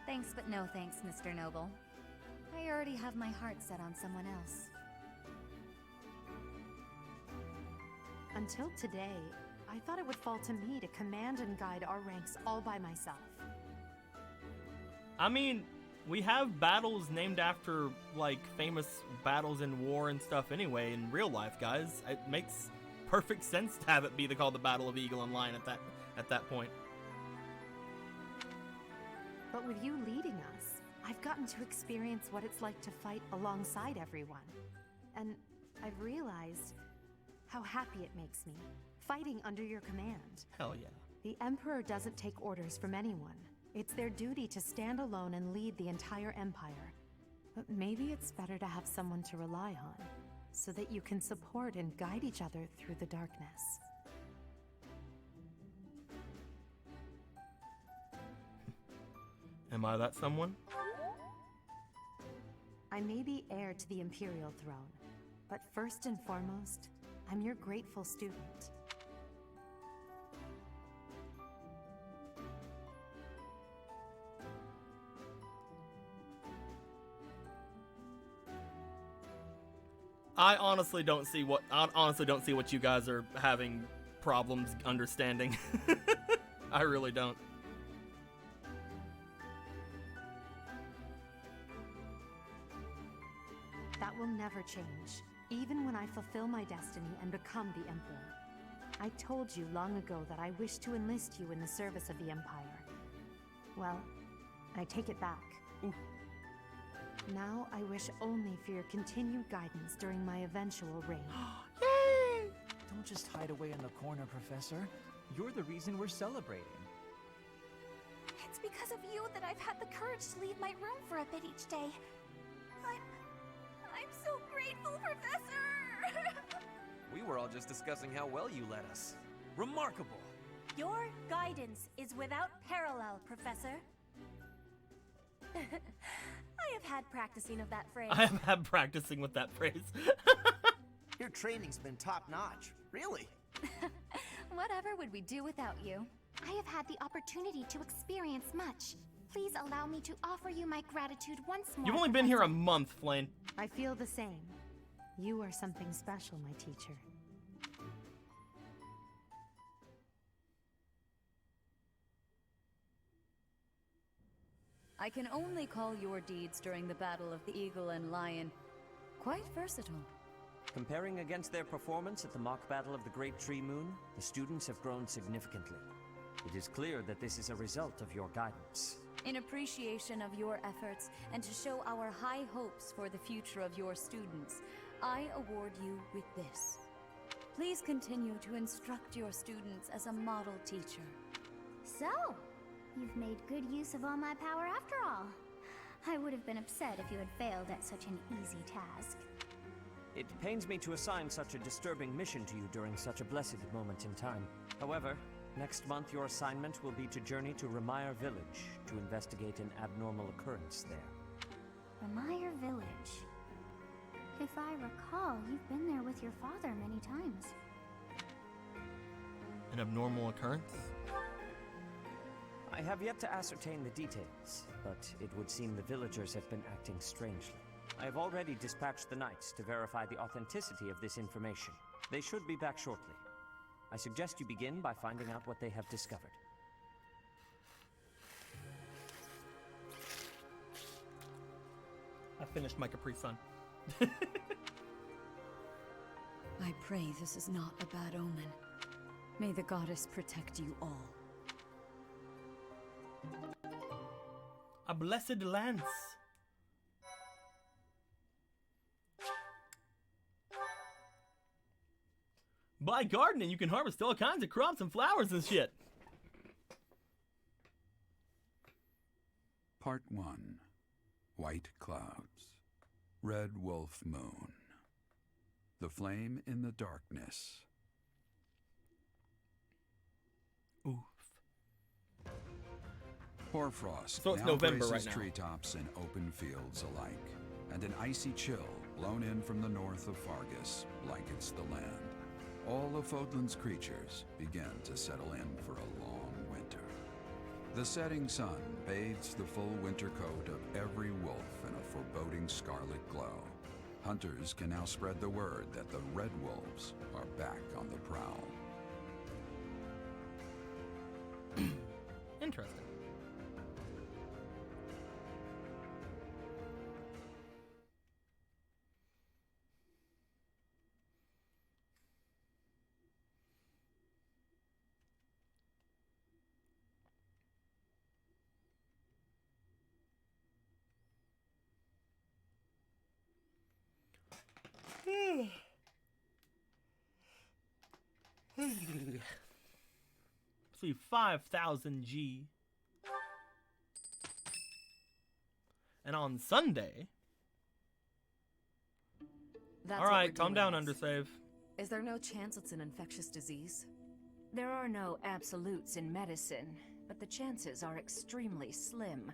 Thanks, but no thanks, Mr. Noble. I already have my heart set on someone else. Until today, I thought it would fall to me to command and guide our ranks all by myself. I mean, we have battles named after, like, famous battles in war and stuff anyway in real life, guys. It makes perfect sense to have it be called the Battle of Eagle and Lion at that point. But with you leading us, I've gotten to experience what it's like to fight alongside everyone. And I've realized how happy it makes me, fighting under your command. Hell yeah. The Emperor doesn't take orders from anyone. It's their duty to stand alone and lead the entire Empire. But maybe it's better to have someone to rely on, so that you can support and guide each other through the darkness. Am I that someone? I may be heir to the Imperial throne, but first and foremost, I'm your grateful student. I honestly don't see what you guys are having problems understanding. I really don't. That will never change, even when I fulfill my destiny and become the Emperor. I told you long ago that I wish to enlist you in the service of the Empire. Well, I take it back. Ooh. Now I wish only for your continued guidance during my eventual reign. Yay! Don't just hide away in the corner, Professor. You're the reason we're celebrating. It's because of you that I've had the courage to leave my room for a bit each day. I'm so grateful, Professor! We were all just discussing how well you led us. Remarkable! Your guidance is without parallel, Professor. I have had practicing of that phrase. I have had practicing with that phrase. Your training's been top-notch, really. Whatever would we do without you? I have had the opportunity to experience much. Please allow me to offer you my gratitude once more. You've only been here a month, Flynn. I feel the same. You are something special, my teacher. I can only call your deeds during the Battle of the Eagle and Lion quite versatile. Comparing against their performance at the mock battle of the Great Tree Moon, the students have grown significantly. It is clear that this is a result of your guidance. In appreciation of your efforts and to show our high hopes for the future of your students, I award you with this. Please continue to instruct your students as a model teacher. So, you've made good use of all my power after all. I would have been upset if you had failed at such an easy task. It pains me to assign such a disturbing mission to you during such a blessed moment in time. However, next month your assignment will be to journey to Remire Village to investigate an abnormal occurrence there. Remire Village. If I recall, you've been there with your father many times. An abnormal occurrence? I have yet to ascertain the details, but it would seem the villagers have been acting strangely. I have already dispatched the knights to verify the authenticity of this information. They should be back shortly. I suggest you begin by finding out what they have discovered. I finished my Capri Sun. I pray this is not a bad omen. May the goddess protect you all. A blessed lance. By gardening, you can harvest all kinds of crops and flowers and shit. Part 1. White Clouds. Red Wolf Moon. The Flame in the Darkness. Oof. Hoarfrost So it's now November braces right now. treetops and open fields alike, and an icy chill blown in from the north of Fargus blankets the land. All of Fodlan's creatures begin to settle in for a long winter. The setting sun bathes the full winter coat of every wolf in a foreboding scarlet glow. Hunters can now spread the word that the Red Wolves are back on the prowl. Interesting. See, 5,000 G. And on Sunday. That's All what right, we're calm dealing down, with. Undersave. Is there no chance it's an infectious disease? There are no absolutes in medicine, but the chances are extremely slim.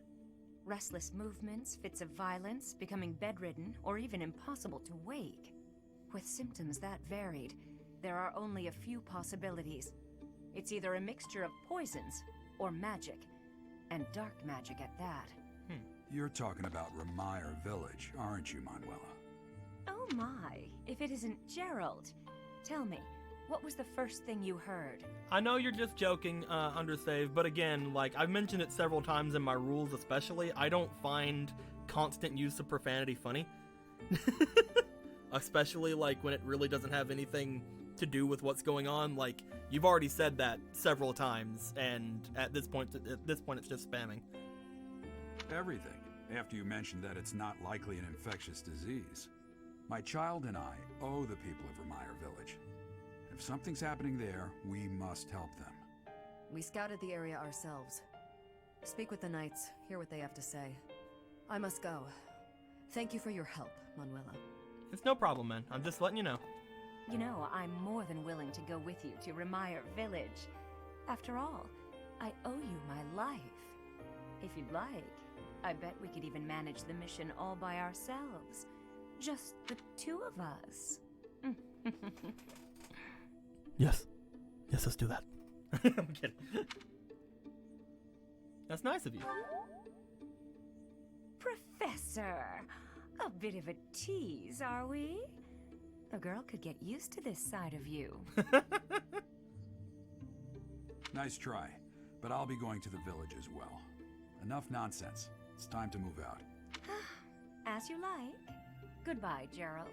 Restless movements, fits of violence, becoming bedridden, or even impossible to wake. With symptoms that varied, there are only a few possibilities. It's either a mixture of poisons or magic, and dark magic at that. You're talking about Remire Village, aren't you, Manuela? Oh my, if it isn't Gerald. Tell me, what was the first thing you heard? I know you're just joking, Undersave, but again, like, I've mentioned it several times in my rules especially, I don't find constant use of profanity funny. Especially, like, when it really doesn't have anything to do with what's going on. Like, you've already said that several times, and at this point it's just spamming. Everything, after you mentioned that it's not likely an infectious disease. My child and I owe the people of Remire Village. If something's happening there, we must help them. We scouted the area ourselves. Speak with the knights, hear what they have to say. I must go. Thank you for your help, Manuela. It's no problem, man. I'm just letting you know. You know, I'm more than willing to go with you to Remire Village. After all, I owe you my life. If you'd like, I bet we could even manage the mission all by ourselves. Just the two of us. Yes. Yes, let's do that. I'm kidding. That's nice of you. Professor! A bit of a tease, are we? A girl could get used to this side of you. Nice try, but I'll be going to the village as well. Enough nonsense. It's time to move out. As you like. Goodbye, Gerald.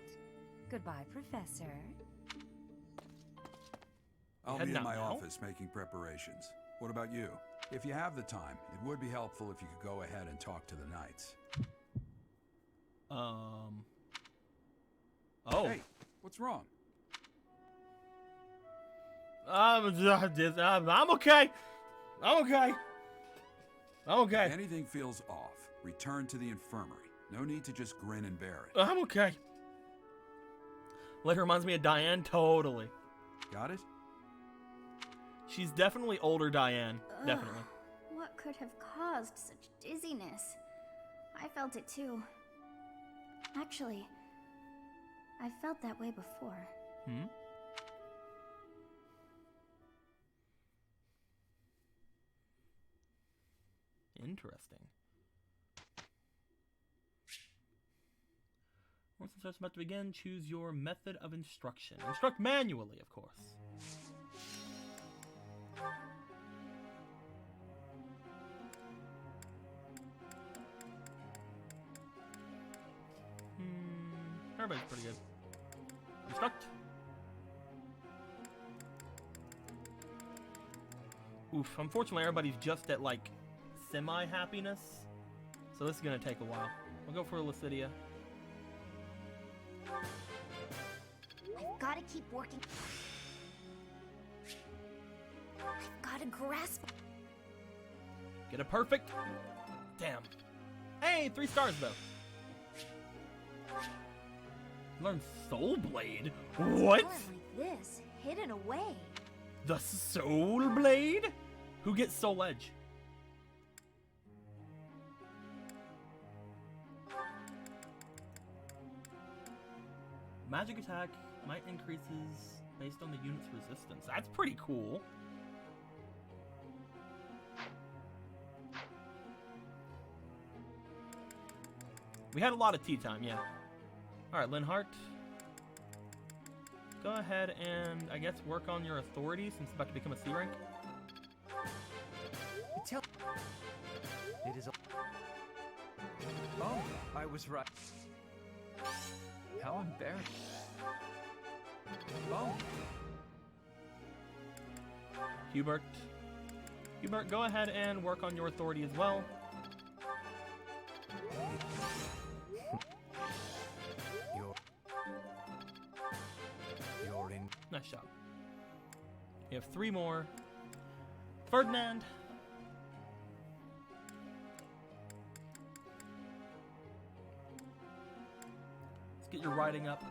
Goodbye, Professor. I'll be Heading in out my now? office making preparations. What about you? If you have the time, it would be helpful if you could go ahead and talk to the knights. Oh. Hey, what's wrong? I'm okay. I'm okay. I'm okay. If anything feels off, return to the infirmary. No need to just grin and bear it. I'm okay. Like, reminds me of Diane, totally. Got it? She's definitely older Diane. Definitely. What could have caused such dizziness? I felt it too. Actually, I felt that way before. Hmm? Interesting. Once the session's about to begin, choose your method of instruction. Instruct manually, of course. Everybody's pretty good. Instruct. Oof, unfortunately everybody's just at like semi-happiness. So this is gonna take a while. We'll go for Lucidia. I've got to keep working. I've got to grasp. Get a perfect. Damn. Hey, 3 stars though. Learn Soul Blade? What? Talent like this, hidden away. The Soul Blade? Who gets Soul Edge? Magic attack might increases based on the unit's resistance. That's pretty cool. We had a lot of tea time, yeah. Alright, Linhart. Go ahead and, I guess, work on your authority since it's about to become a C rank. It is. Oh, I was right. How embarrassing. Oh. Hubert. Hubert, go ahead and work on your authority as well. You're in. Nice job. You have 3 more. Ferdinand. Let's get your writing up.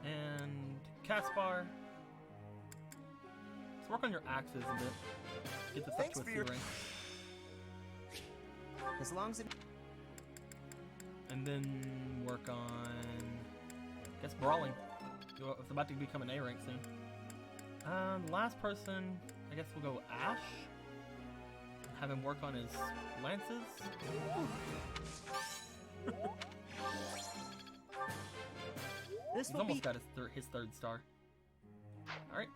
And Caspar. Let's work on your axes a bit. Get this Thanks up to for a your- C rank. As long as it. And then work on, I guess, brawling. It's about to become an A rank soon. Last person, I guess we'll go Ash. Have him work on his lances. This He's will almost be... got his 3rd star. Alright.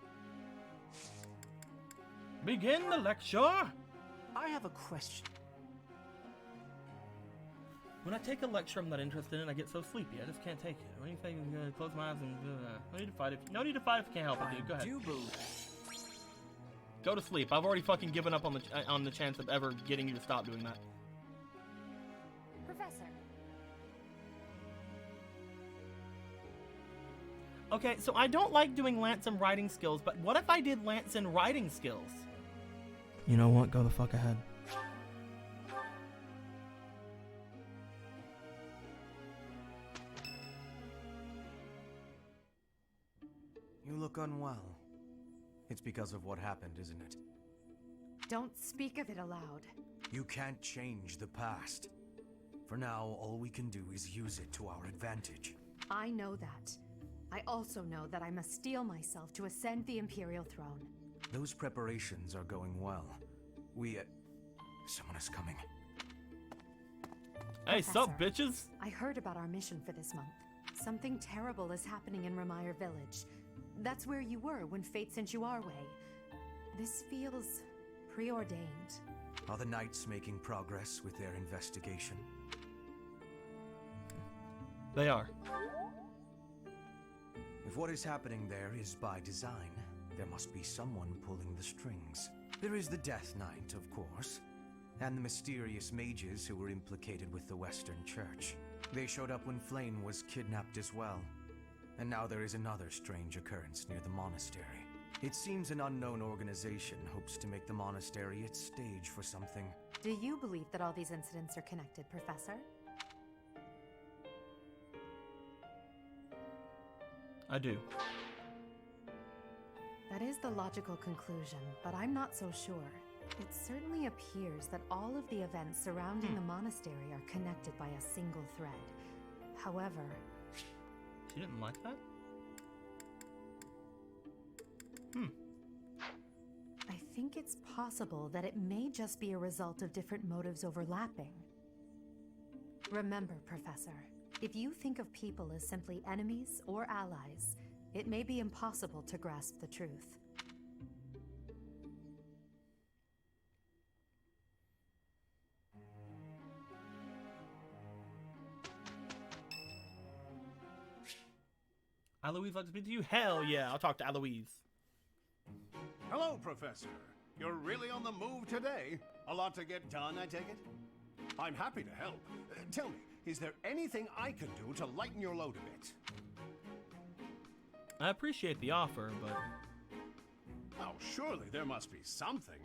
Begin the lecture! I have a question. When I take a lecture I'm not interested in, I get so sleepy. I just can't take it. What do you think? Close my eyes and no need to fight if you can't help it, dude. Go ahead. Go to sleep. I've already fucking given up on the chance of ever getting you to stop doing that. Professor. Okay, so I don't like doing lance and riding skills, but what if I did lance and riding skills? You know what? Go the fuck ahead. You look unwell. It's because of what happened, isn't it? Don't speak of it aloud. You can't change the past. For now, all we can do is use it to our advantage. I know that. I also know that I must steel myself to ascend the Imperial throne. Those preparations are going well. Someone is coming. Hey, sup, bitches? I heard about our mission for this month. Something terrible is happening in Ramire Village. That's where you were when fate sent you our way. This feels preordained. Are the knights making progress with their investigation? They are. If what is happening there is by design, there must be someone pulling the strings. There is the Death Knight, of course, and the mysterious mages who were implicated with the Western Church. They showed up when Flame was kidnapped as well. And now there is another strange occurrence near the monastery. It seems an unknown organization hopes to make the monastery its stage for something. Do you believe that all these incidents are connected, Professor? I do. That is the logical conclusion, but I'm not so sure. It certainly appears that all of the events surrounding the monastery are connected by a single thread. However... She didn't like that? I think it's possible that it may just be a result of different motives overlapping. Remember, Professor, if you think of people as simply enemies or allies, it may be impossible to grasp the truth. Eloise likes to speak to you? Hell yeah, I'll talk to Eloise. Hello, Professor. You're really on the move today. A lot to get done, I take it? I'm happy to help. Tell me, is there anything I can do to lighten your load a bit? I appreciate the offer, but... Oh, surely there must be something.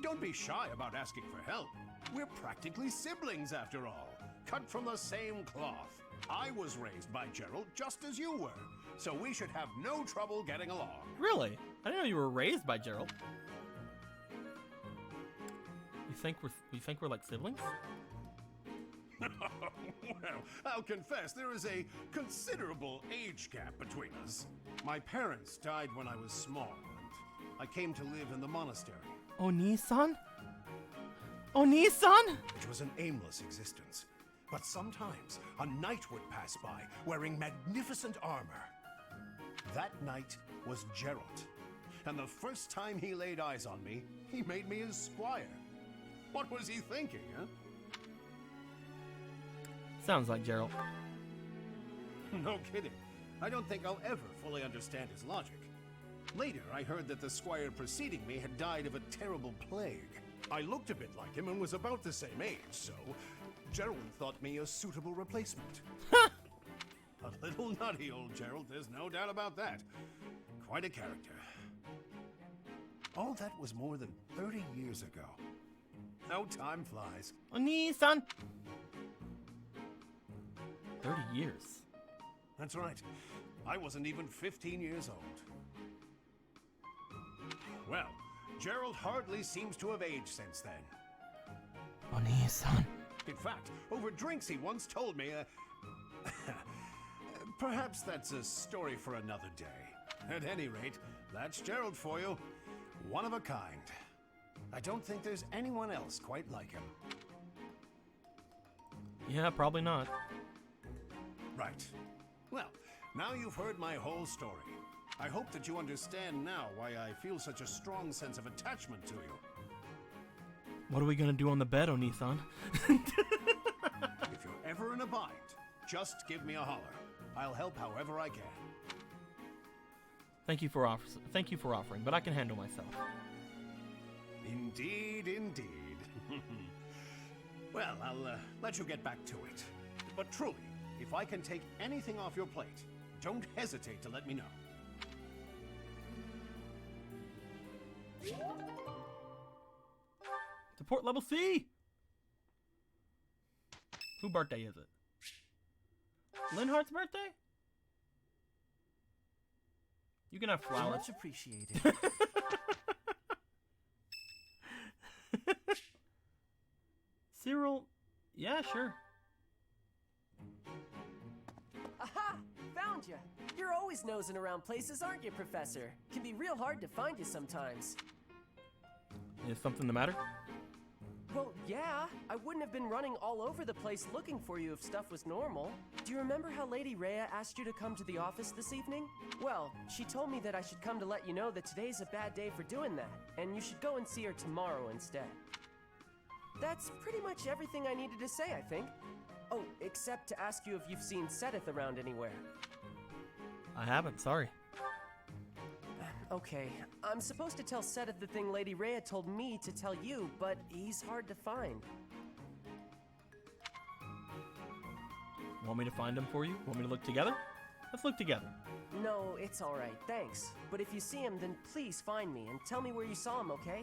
Don't be shy about asking for help. We're practically siblings, after all. Cut from the same cloth. I was raised by Gerald just as you were, so we should have no trouble getting along. Really? I didn't know you were raised by Gerald. You think we're like siblings? Well, I'll confess there is a considerable age gap between us. My parents died when I was small, and I came to live in the monastery. Oni-san? Oni-san? It was an aimless existence. But sometimes a knight would pass by wearing magnificent armor. That knight was Gerald. And the first time he laid eyes on me, he made me his squire. What was he thinking, huh? Sounds like Gerald. No kidding. I don't think I'll ever fully understand his logic. Later, I heard that the squire preceding me had died of a terrible plague. I looked a bit like him and was about the same age, so Gerald thought me a suitable replacement. A little nutty, old Gerald, there's no doubt about that. Quite a character. All that was more than 30 years ago. How time flies. Oni-san! 30 years. That's right. I wasn't even 15 years old. Well, Gerald hardly seems to have aged since then. Oni-san. In fact, over drinks he once told me, perhaps that's a story for another day. At any rate, that's Gerald for you. One of a kind. I don't think there's anyone else quite like him. Yeah, probably not. Right. Well, now you've heard my whole story. I hope that you understand now why I feel such a strong sense of attachment to you. What are we gonna do on the bed, Oni-san? If you're ever in a bind, just give me a holler. I'll help however I can. Thank you for offering, but I can handle myself. Indeed, indeed. Well, I'll let you get back to it. But truly, if I can take anything off your plate, don't hesitate to let me know. To port level C! Whose birthday is it? Linhart's birthday? You can have flowers. Much appreciated. Cyril, yeah, sure. Aha! Found you! You're always nosing around places, aren't you, Professor? Can be real hard to find you sometimes. Is something the matter? Well, yeah. I wouldn't have been running all over the place looking for you if stuff was normal. Do you remember how Lady Rhea asked you to come to the office this evening? Well, she told me that I should come to let you know that today's a bad day for doing that, and you should go and see her tomorrow instead. That's pretty much everything I needed to say, I think. Oh, except to ask you if you've seen Sedith around anywhere. I haven't, sorry. Okay, I'm supposed to tell Sedith the thing Lady Rhea told me to tell you, but he's hard to find. Want me to find him for you? Want me to look together? Let's look together. No, it's alright, thanks. But if you see him, then please find me and tell me where you saw him, okay?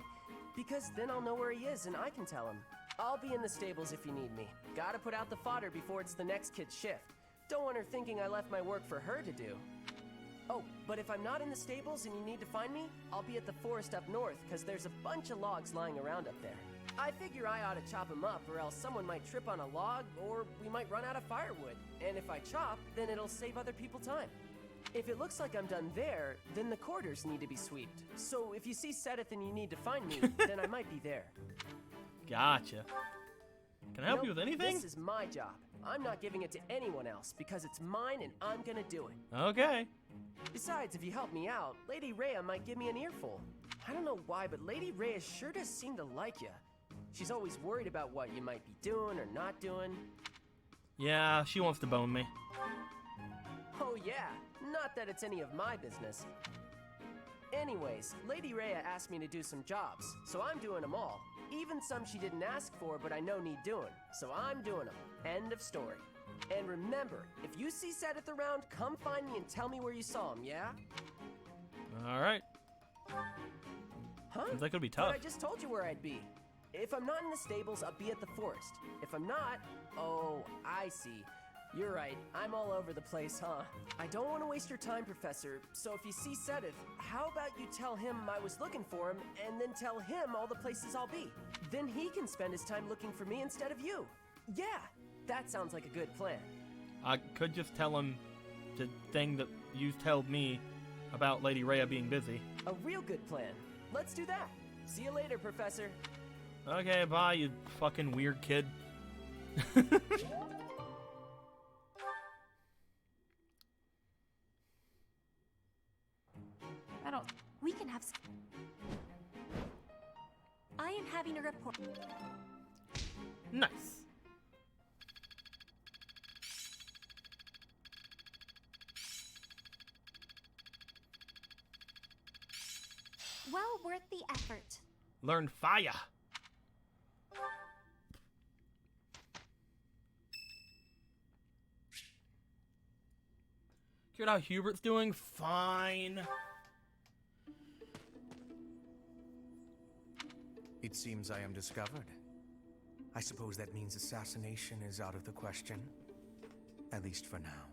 Because then I'll know where he is and I can tell him. I'll be in the stables if you need me. Gotta put out the fodder before it's the next kid's shift. Don't want her thinking I left my work for her to do. Oh, but if I'm not in the stables and you need to find me, I'll be at the forest up north, because there's a bunch of logs lying around up there. I figure I ought to chop them up, or else someone might trip on a log, or we might run out of firewood. And if I chop, then it'll save other people time. If it looks like I'm done there, then the quarters need to be sweeped. So if you see Sedith and you need to find me, then I might be there. Gotcha. Can I help you with anything? This is my job. I'm not giving it to anyone else, because it's mine and I'm gonna do it. Okay. Besides, if you help me out, Lady Rhea might give me an earful. I don't know why, but Lady Rhea sure does seem to like you. She's always worried about what you might be doing or not doing. Yeah, she wants to bone me. Oh yeah, not that it's any of my business. Anyways, Lady Rhea asked me to do some jobs, so I'm doing them all. Even some she didn't ask for, but I know need doing, so I'm doing them. End of story. And remember, if you see Sedith around, come find me and tell me where you saw him, yeah? Alright. Huh? Seems like it'll be tough. But I just told you where I'd be. If I'm not in the stables, I'll be at the forest. If I'm not, oh, I see. You're right, I'm all over the place, huh? I don't want to waste your time, Professor, so if you see Sedith, how about you tell him I was looking for him, and then tell him all the places I'll be? Then he can spend his time looking for me instead of you. Yeah, that sounds like a good plan. I could just tell him the thing that you told me about Lady Rhea being busy. A real good plan. Let's do that. See you later, Professor. Okay, bye, you fucking weird kid. We can have I am having a report. Nice. Well worth the effort. Learn fire. Heard how Hubert's doing? Fine. It seems I am discovered. I suppose that means assassination is out of the question. At least for now.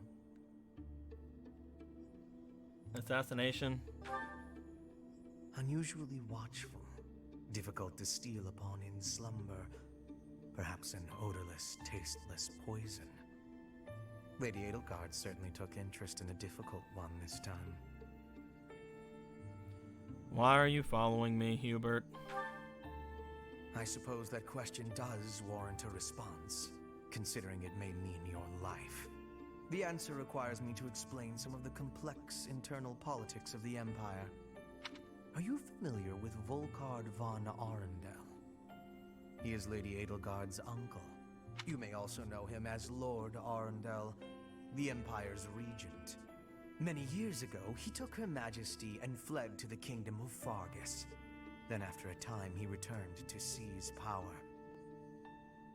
Assassination? Unusually watchful. Difficult to steal upon in slumber. Perhaps an odorless, tasteless poison. Lady Edelgard certainly took interest in a difficult one this time. Why are you following me, Hubert? I suppose that question does warrant a response, considering it may mean your life. The answer requires me to explain some of the complex internal politics of the Empire. Are you familiar with Volkard von Arundel? He is Lady Edelgard's uncle. You may also know him as Lord Arundel, the Empire's regent. Many years ago, he took Her Majesty and fled to the Kingdom of Fargus. Then after a time, he returned to seize power.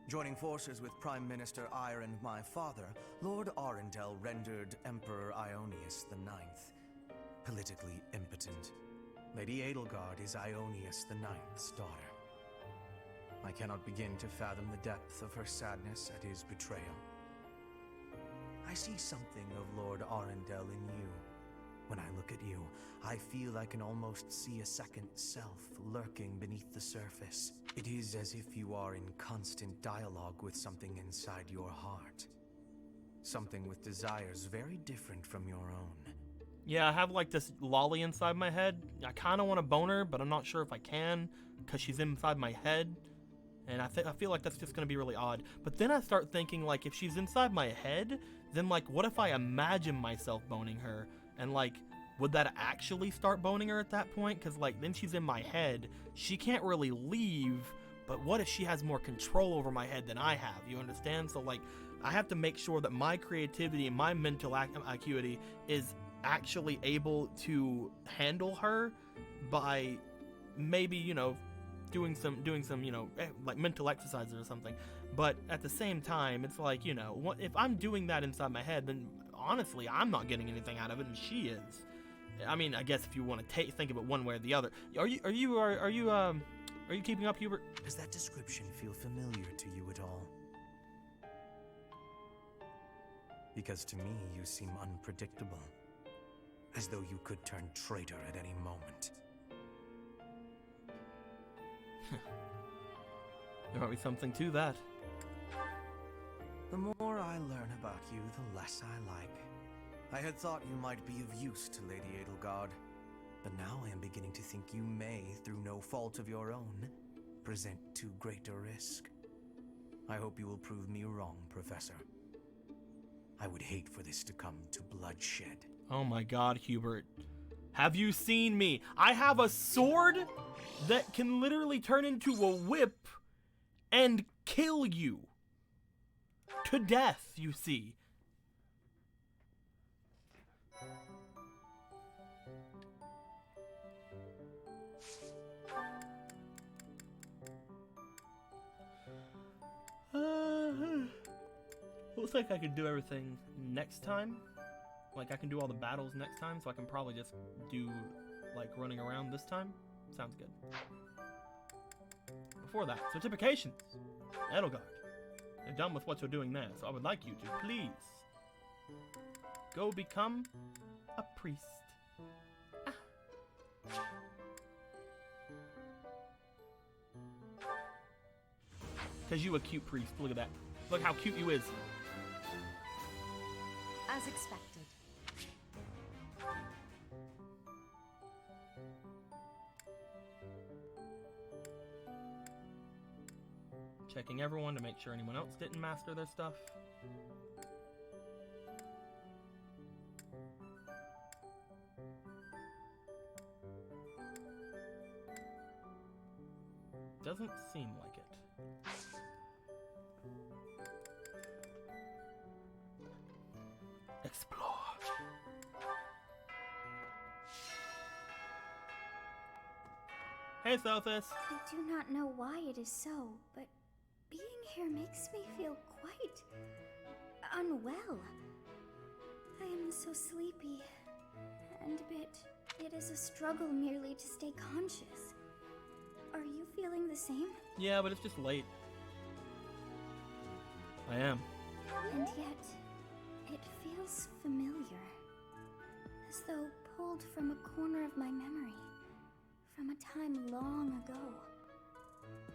Joining forces with Prime Minister Eyre and my father, Lord Arundel rendered Emperor Ionius IX politically impotent. Lady Edelgard is Ionius IX's daughter. I cannot begin to fathom the depth of her sadness at his betrayal. I see something of Lord Arundel in you. When I look at you, I feel I can almost see a second self lurking beneath the surface. It is as if you are in constant dialogue with something inside your heart. Something with desires very different from your own. Yeah, I have like this lolly inside my head. I kind of want to bone her, but I'm not sure if I can, because she's inside my head. And I feel like that's just gonna be really odd. But then I start thinking, like, if she's inside my head, then, like, what if I imagine myself boning her? And, like, would that actually start boning her at that point? Because, like, then she's in my head. She can't really leave, but what if she has more control over my head than I have? You understand? So, like, I have to make sure that my creativity and my mental acuity is actually able to handle her by maybe, you know, doing some, you know, like mental exercises or something. But at the same time, it's like, you know, if I'm doing that inside my head, then honestly, I'm not getting anything out of it, and she is. I mean, I guess if you want to think of it one way or the other. Are you keeping up, Hubert? Does that description feel familiar to you at all? Because to me, you seem unpredictable. As though you could turn traitor at any moment. There might be something to that. The more I learn about you, the less I like. I had thought you might be of use to Lady Edelgard, but now I am beginning to think you may, through no fault of your own, present too great a risk. I hope you will prove me wrong, Professor. I would hate for this to come to bloodshed. Oh my god, Hubert. Have you seen me? I have a sword that can literally turn into a whip and kill you. To death, you see. Looks like I could do everything next time. Like, I can do all the battles next time, so I can probably just do, like, running around this time. Sounds good. Before that, certifications. Edelgard, you're done with what you're doing there, so I would like you to please go become a priest. Because you a cute priest. Look at that. Look how cute you is. As expected. Checking everyone to make sure anyone else didn't master their stuff. Doesn't seem like it. Explore. Hey, Sophus. I do not know why it is so, but being here makes me feel quite unwell. I am so sleepy, and it is a struggle merely to stay conscious. Are you feeling the same? Yeah, but it's just late. I am. And yet, it feels familiar. As though pulled from a corner of my memory. From a time long ago.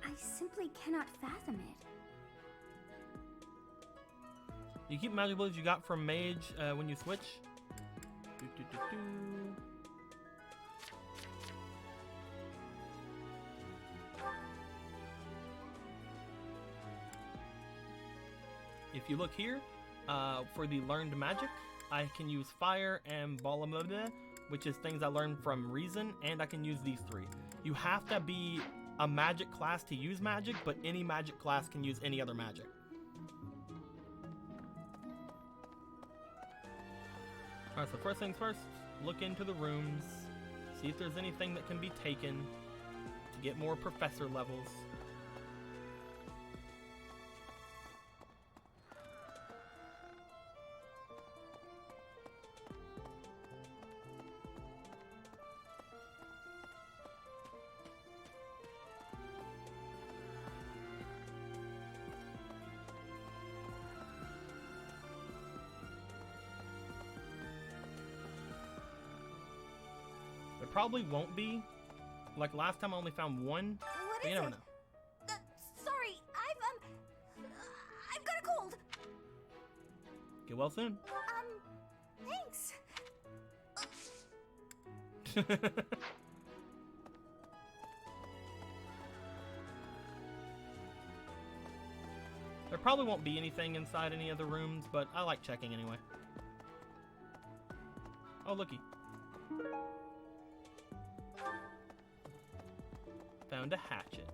I simply cannot fathom it. You keep magic abilities you got from Mage when you switch? Do. If you look here, for the learned magic, I can use fire and Balamode, which is things I learned from Reason, and I can use these three. You have to be a magic class to use magic, but any magic class can use any other magic. Alright, so first things first, look into the rooms, see if there's anything that can be taken to get more professor levels. There probably won't be. Like last time I only found one. What but is you never it? know. Sorry, I've got a cold. Get well soon. Thanks. probably won't be anything inside any of the rooms, but I like checking anyway. Oh, looky. Found a hatchet.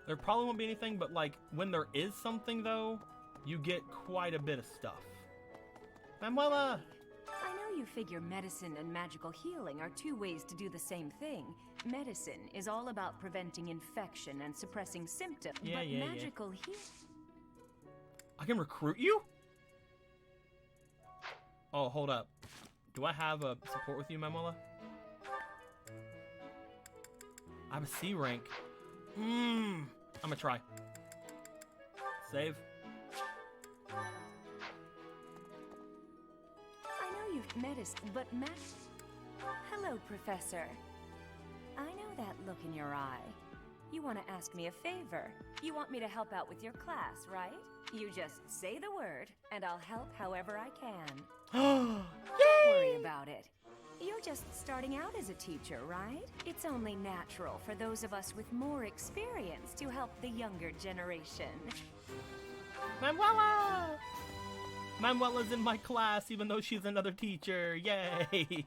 There probably won't be anything, but like when there is something though, you get quite a bit of stuff. Manuela! I know you figure medicine and magical healing are two ways to do the same thing. Medicine is all about preventing infection and suppressing symptoms, but magical healing... I can recruit you? Oh, hold up. Do I have a support with you, Manuela? I have a C rank. I'm gonna try. Save. I know you've medicine, but Hello, Professor. I know that look in your eye. You want to ask me a favor. You want me to help out with your class, right? You just say the word, and I'll help however I can. Don't worry about it. You're just starting out as a teacher, right? It's only natural for those of us with more experience to help the younger generation. Manuela! Manuela's in my class, even though she's another teacher. Yay!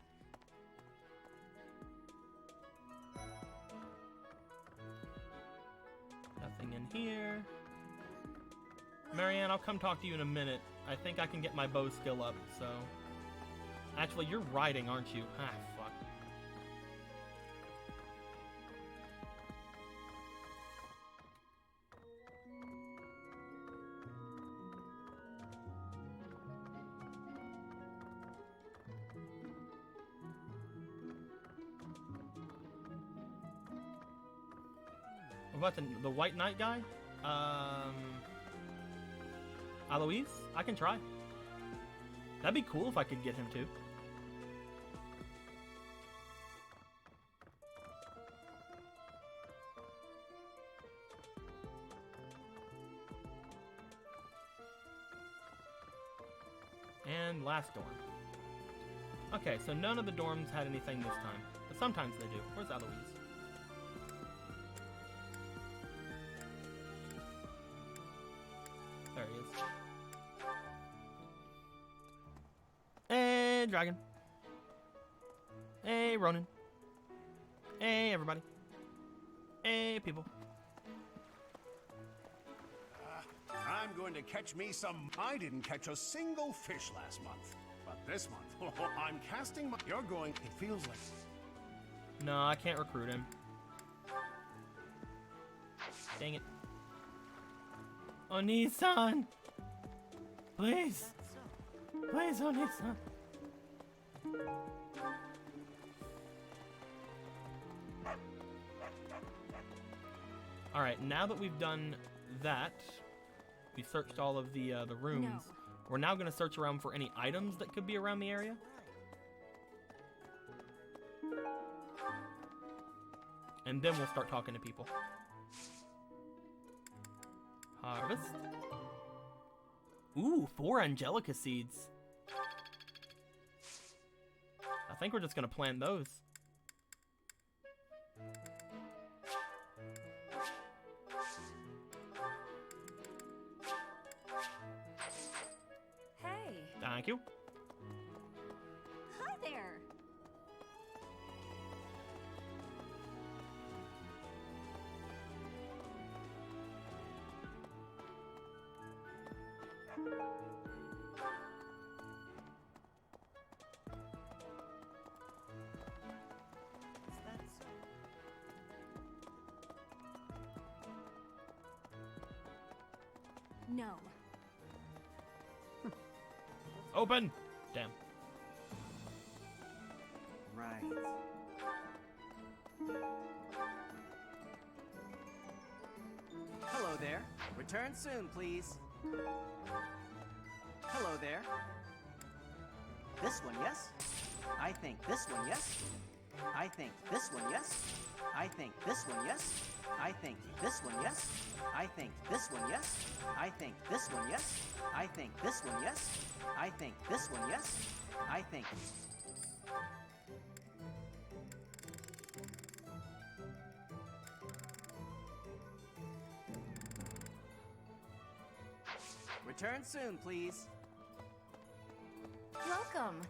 Nothing in here. Marianne, I'll come talk to you in a minute. I think I can get my bow skill up, so... Actually, you're riding, aren't you? Ah, fuck. What about the White Knight guy? Alois? I can try. That'd be cool if I could get him too. And last dorm. Okay, so none of the dorms had anything this time, but sometimes they do. Where's Alois? There he is. Hey, dragon. Hey, Ronan. Hey, everybody. Hey, people. I'm going to catch me some... I didn't catch a single fish last month. But this month, I'm casting my... You're going... It feels like... No, I can't recruit him. Dang it. Oni-san! Please! Please, Oni-san! Alright, now that we've done that, we searched all of the rooms. No. We're now going to search around for any items that could be around the area. And then we'll start talking to people. Harvest. Ooh, 4 Angelica seeds. I think we're just going to plant those. Hey. Thank you. Hi there. No. Open! Damn. Right. Hello there. Return soon, please. Hello there. This one, yes? I think this one, yes? I think this one, yes. I think this one, yes. I think this one, yes. I think this one, yes. I think this one, yes. I think this one, yes. I think this one, yes. I think. Return soon, please. Welcome.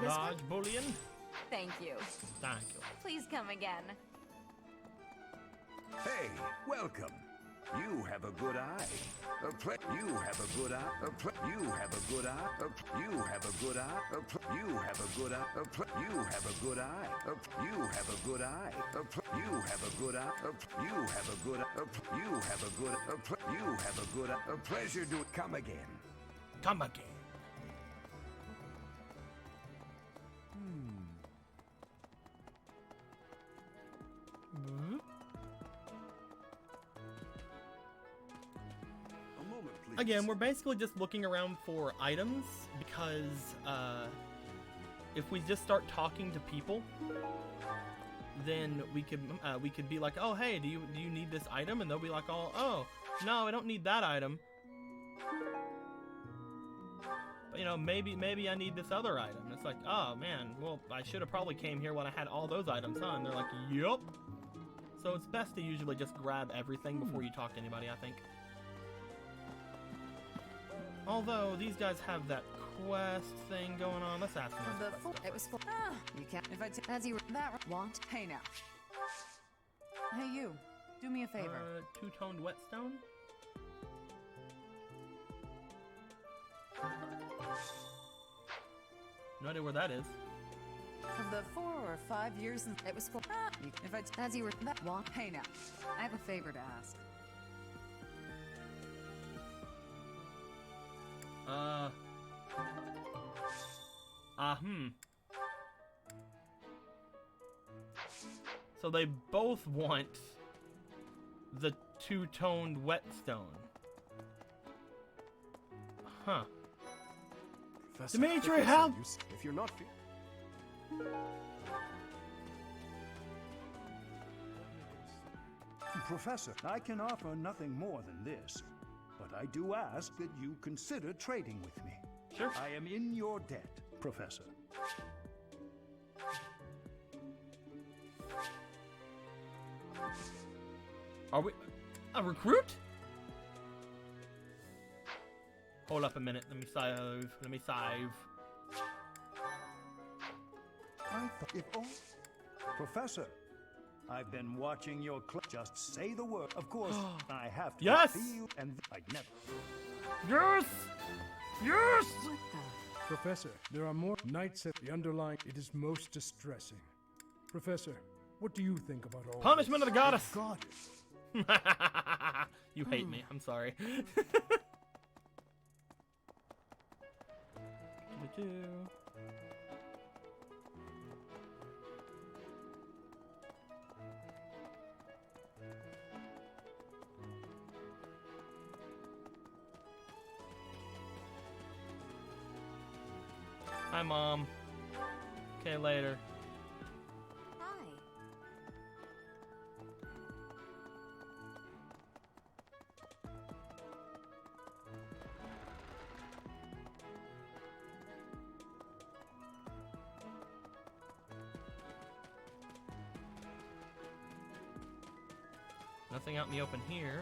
Large bullion? Thank you. Thank you. Please come again. Hey, welcome. You have a good eye. You have a good eye. You have a good eye. You have a good eye. You have a good eye. You have a good eye. You have a good eye. You have a good eye. You have a good eye. You have a good eye. You have a good eye. A pleasure to come again. Come again. Again, we're basically just looking around for items because if we just start talking to people, then we could be like, oh hey, do you need this item? And they'll be like, oh no, I don't need that item. But you know, maybe I need this other item. And it's like, oh man, well I should have probably came here when I had all those items, huh? And they're like, yup. So it's best to usually just grab everything before you talk to anybody, I think. Although these guys have that quest thing going on, let's ask them. It was full. You can't. If I as you that want. Hey now. Hey you, do me a favor. Two-toned whetstone. No idea where that is. Of the 4 or 5 years since it was full. If I as you were that want. Hey now, I have a favor to ask. So they both want the two-toned whetstone. Huh. Professor, Dimitri, help! If you're not Professor, I can offer nothing more than this, but I do ask that you consider trading with me. Sure. I am in your debt, Professor. Are we a recruit? Hold up a minute. Let me save. I thought if Professor, I've been watching your just say the word. Of course, I have to yes! feel and I never. Yes! Yes! Professor, there are more knights at the underlying. It is most distressing. Professor, what do you think about all Punishment this? of the goddess! Goddess. You hate me. I'm sorry. Hi, Mom. Okay, later. Hi. Nothing out in the open here.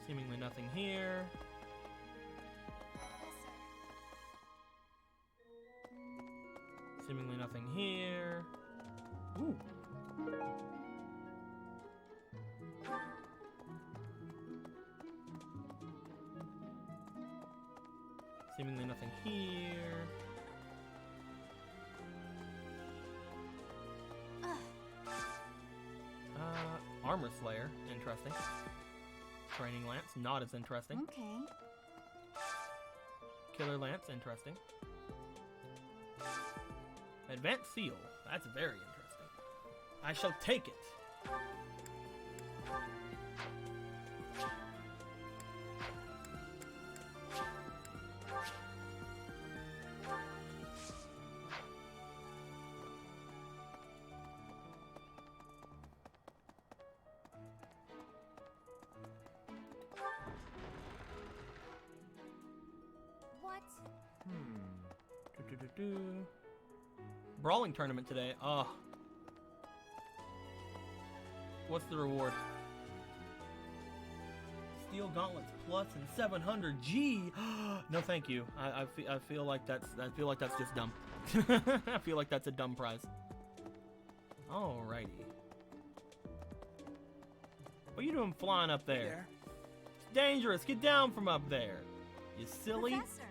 Seemingly nothing here. Seemingly nothing here. Ooh. Seemingly nothing here. Armor Slayer, interesting. Training Lance, not as interesting. Okay. Killer Lance, interesting. Advanced Seal, that's very interesting. I shall take it. What? Brawling tournament today. Oh. What's the reward? Steel gauntlets plus and 700 G. No, thank you. I feel like that's just dumb. I feel like that's a dumb prize. Alrighty. What are you doing flying up there? It's dangerous. Get down from up there. You silly. Professor.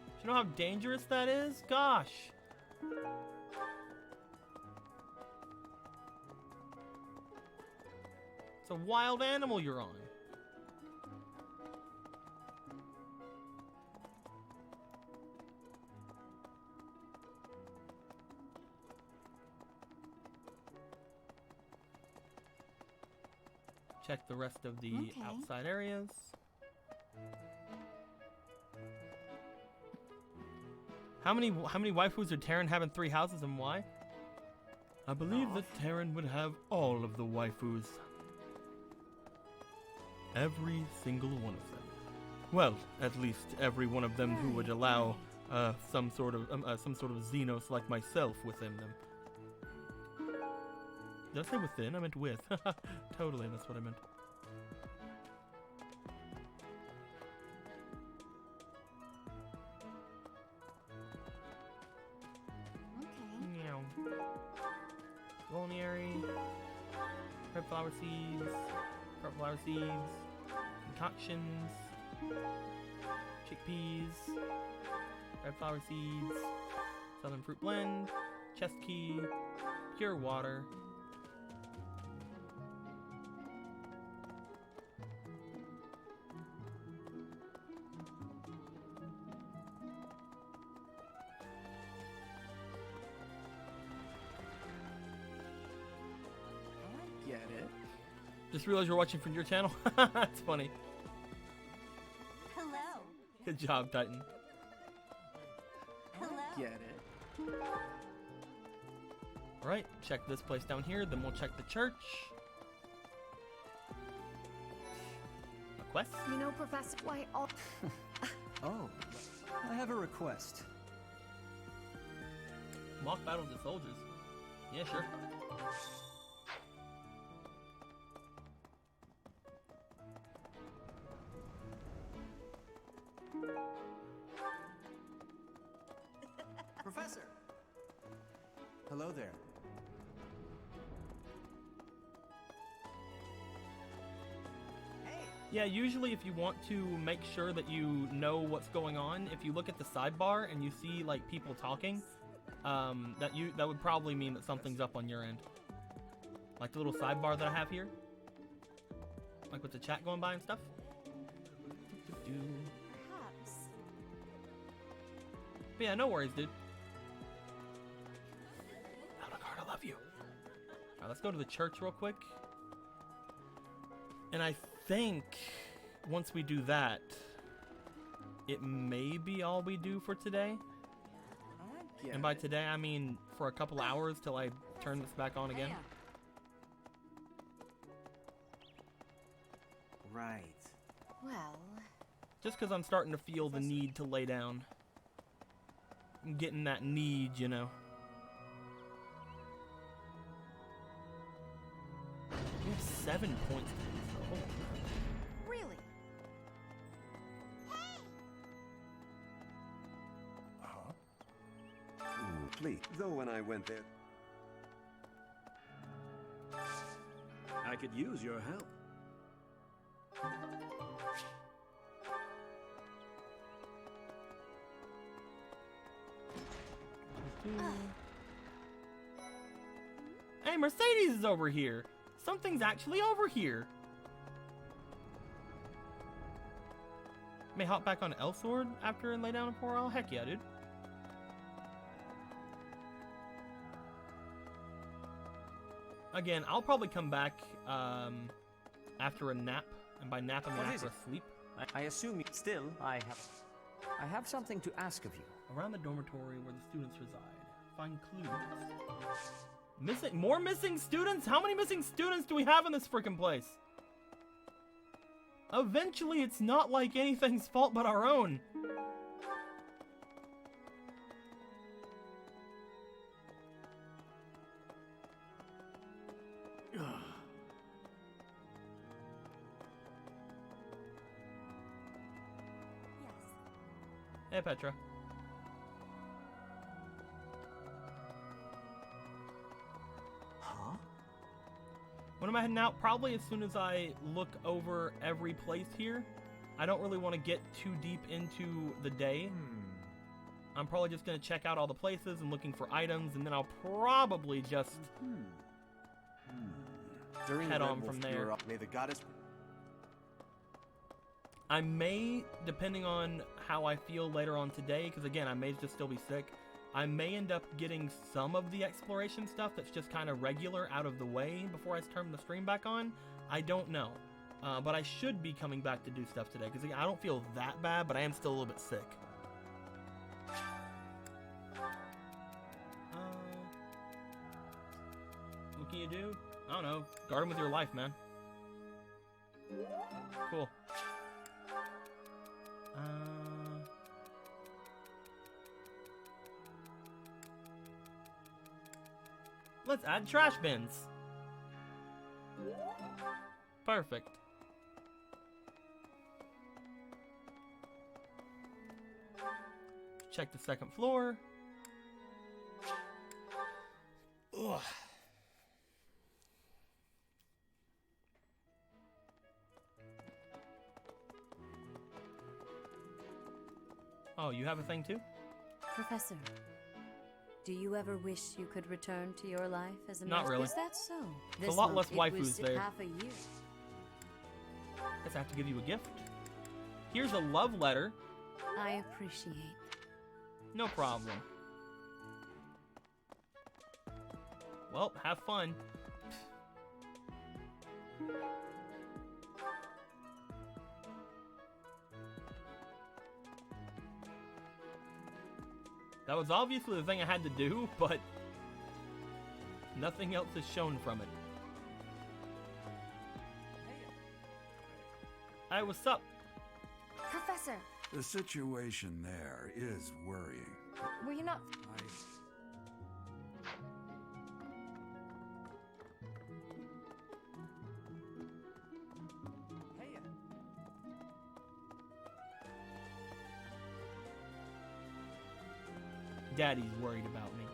Do you know how dangerous that is? Gosh. It's a wild animal you're on. Check the rest of the outside areas. How many waifus did Terran have in 3 houses and why? I believe that Terran would have all of the waifus. Every single one of them. Well, at least every one of them who would allow some sort of Xenos like myself within them. Did I say within? I meant with. Totally, that's what I meant. Meow. Vulnerary. Red flower seeds. Purple flower seeds. Concoctions. Chickpeas. Red flower seeds. Southern fruit blend. Chest key. Pure water. Get it. Just realized you're watching from your channel. That's funny. Hello. Good job, Titan. Hello. Get it. Alright, check this place down here, then we'll check the church. A quest? You know, Professor, why all... Oh, I have a request. Mock battle to soldiers. Yeah, sure. Professor! Hello there. Yeah, usually if you want to make sure that you know what's going on, if you look at the sidebar and you see like people talking, that would probably mean that something's up on your end. Like the little sidebar that I have here, like with the chat going by and stuff. Perhaps. But yeah, no worries, dude. Alucard, I love you. Alright, let's go to the church real quick. And I think once we do that, it may be all we do for today. And by today, I mean for a couple hours till I turn this back on again. Right. Well... Just because I'm starting to feel the need to lay down. I'm getting that need, you know. We have 7 points to do so. Holy crap. Really? Please, though when I went there... I could use your help. Hey, Mercedes is over here. Something's actually over here. May hop back on Elsword after and lay down for a while? Heck yeah, dude. Again, I'll probably come back after a nap, and by nap I mean What after is a sleep. I assume still I have something to ask of you. Around the dormitory where the students reside, find clues. More missing students? How many missing students do we have in this freaking place? Eventually, it's not like anything's fault but our own. Hey, Petra. Huh? When am I heading out? Probably as soon as I look over every place here. I don't really want to get too deep into the day. I'm probably just going to check out all the places and looking for items, and then I'll probably just During head the Red on Wolf from there. Bureau, may the goddess... I may, depending on how I feel later on today, because again, I may just still be sick, I may end up getting some of the exploration stuff that's just kind of regular out of the way before I turn the stream back on. I don't know. But I should be coming back to do stuff today, because I don't feel that bad, but I am still a little bit sick. What can you do? I don't know. Guard him with your life, man. Cool. Let's add trash bins. Perfect. Check the second floor. Ugh. Oh, you have a thing too? Professor, do you ever wish you could return to your life as a Not master? really. Is that so? It's a lot less month, it waifus was there. half a year. Guess I have to give you a gift. Here's a love letter. I appreciate. No problem. Well, have fun. That was obviously the thing I had to do, but nothing else is shown from it. Hey, what's up? Professor, The situation there is worrying. were you not... Daddy's worried about me.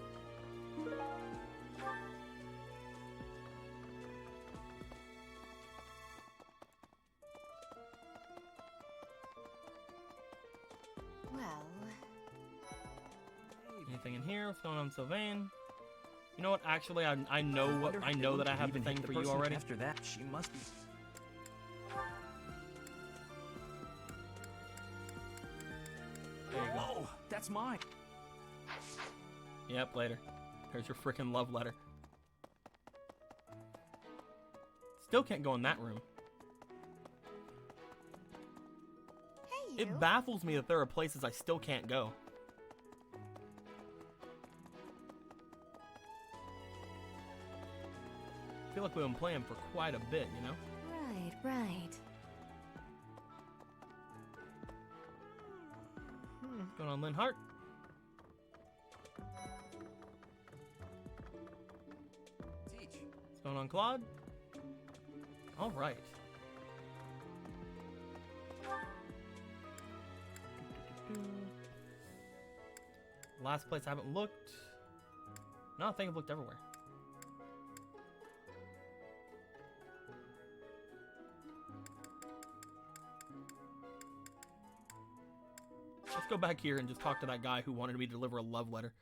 Well... Anything in here? What's going on, Sylvain? You know what? Actually, I know that I have the thing for you already. After that, she must be. There you go. Whoa, that's mine. Yep, later. There's your freaking love letter. Still can't go in that room. Hey, It baffles me that there are places I still can't go. I feel like we've been playing for quite a bit, you know? Right, right. What's going on, Linhart? What's going on, Claude? All right. Last place I haven't looked. No, I think I've looked everywhere. Let's go back here and just talk to that guy who wanted me to deliver a love letter.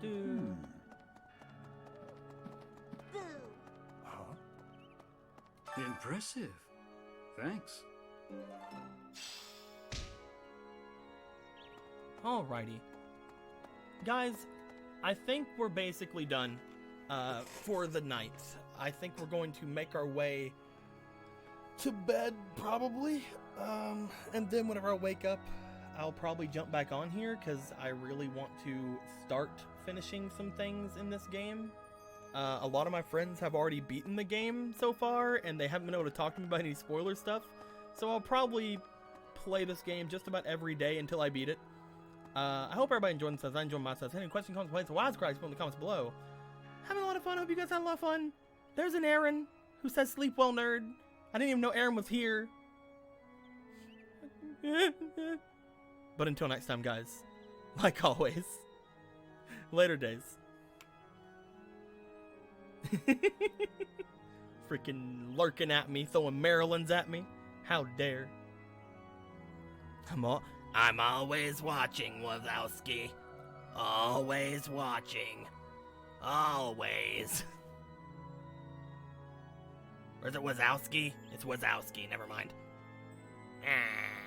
do. Impressive. Thanks. Alrighty. Guys, I think we're basically done for the night. I think we're going to make our way to bed, probably. And then whenever I wake up, I'll probably jump back on here because I really want to start finishing some things in this game. A lot of my friends have already beaten the game so far, and they haven't been able to talk to me about any spoiler stuff. So I'll probably play this game just about every day until I beat it. I hope everybody enjoyed themselves. I enjoyed myself. Any questions, complaints, or wise cries, put in the comments below. Having a lot of fun. I hope you guys had a lot of fun. There's an Aaron who says sleep well, nerd. I didn't even know Aaron was here. But until next time, guys, like always, later days. Freaking lurking at me, throwing Marylands at me. How dare. I'm always watching, Wazowski. Always watching. Always. Or is it Wazowski? It's Wazowski, never mind. Ah.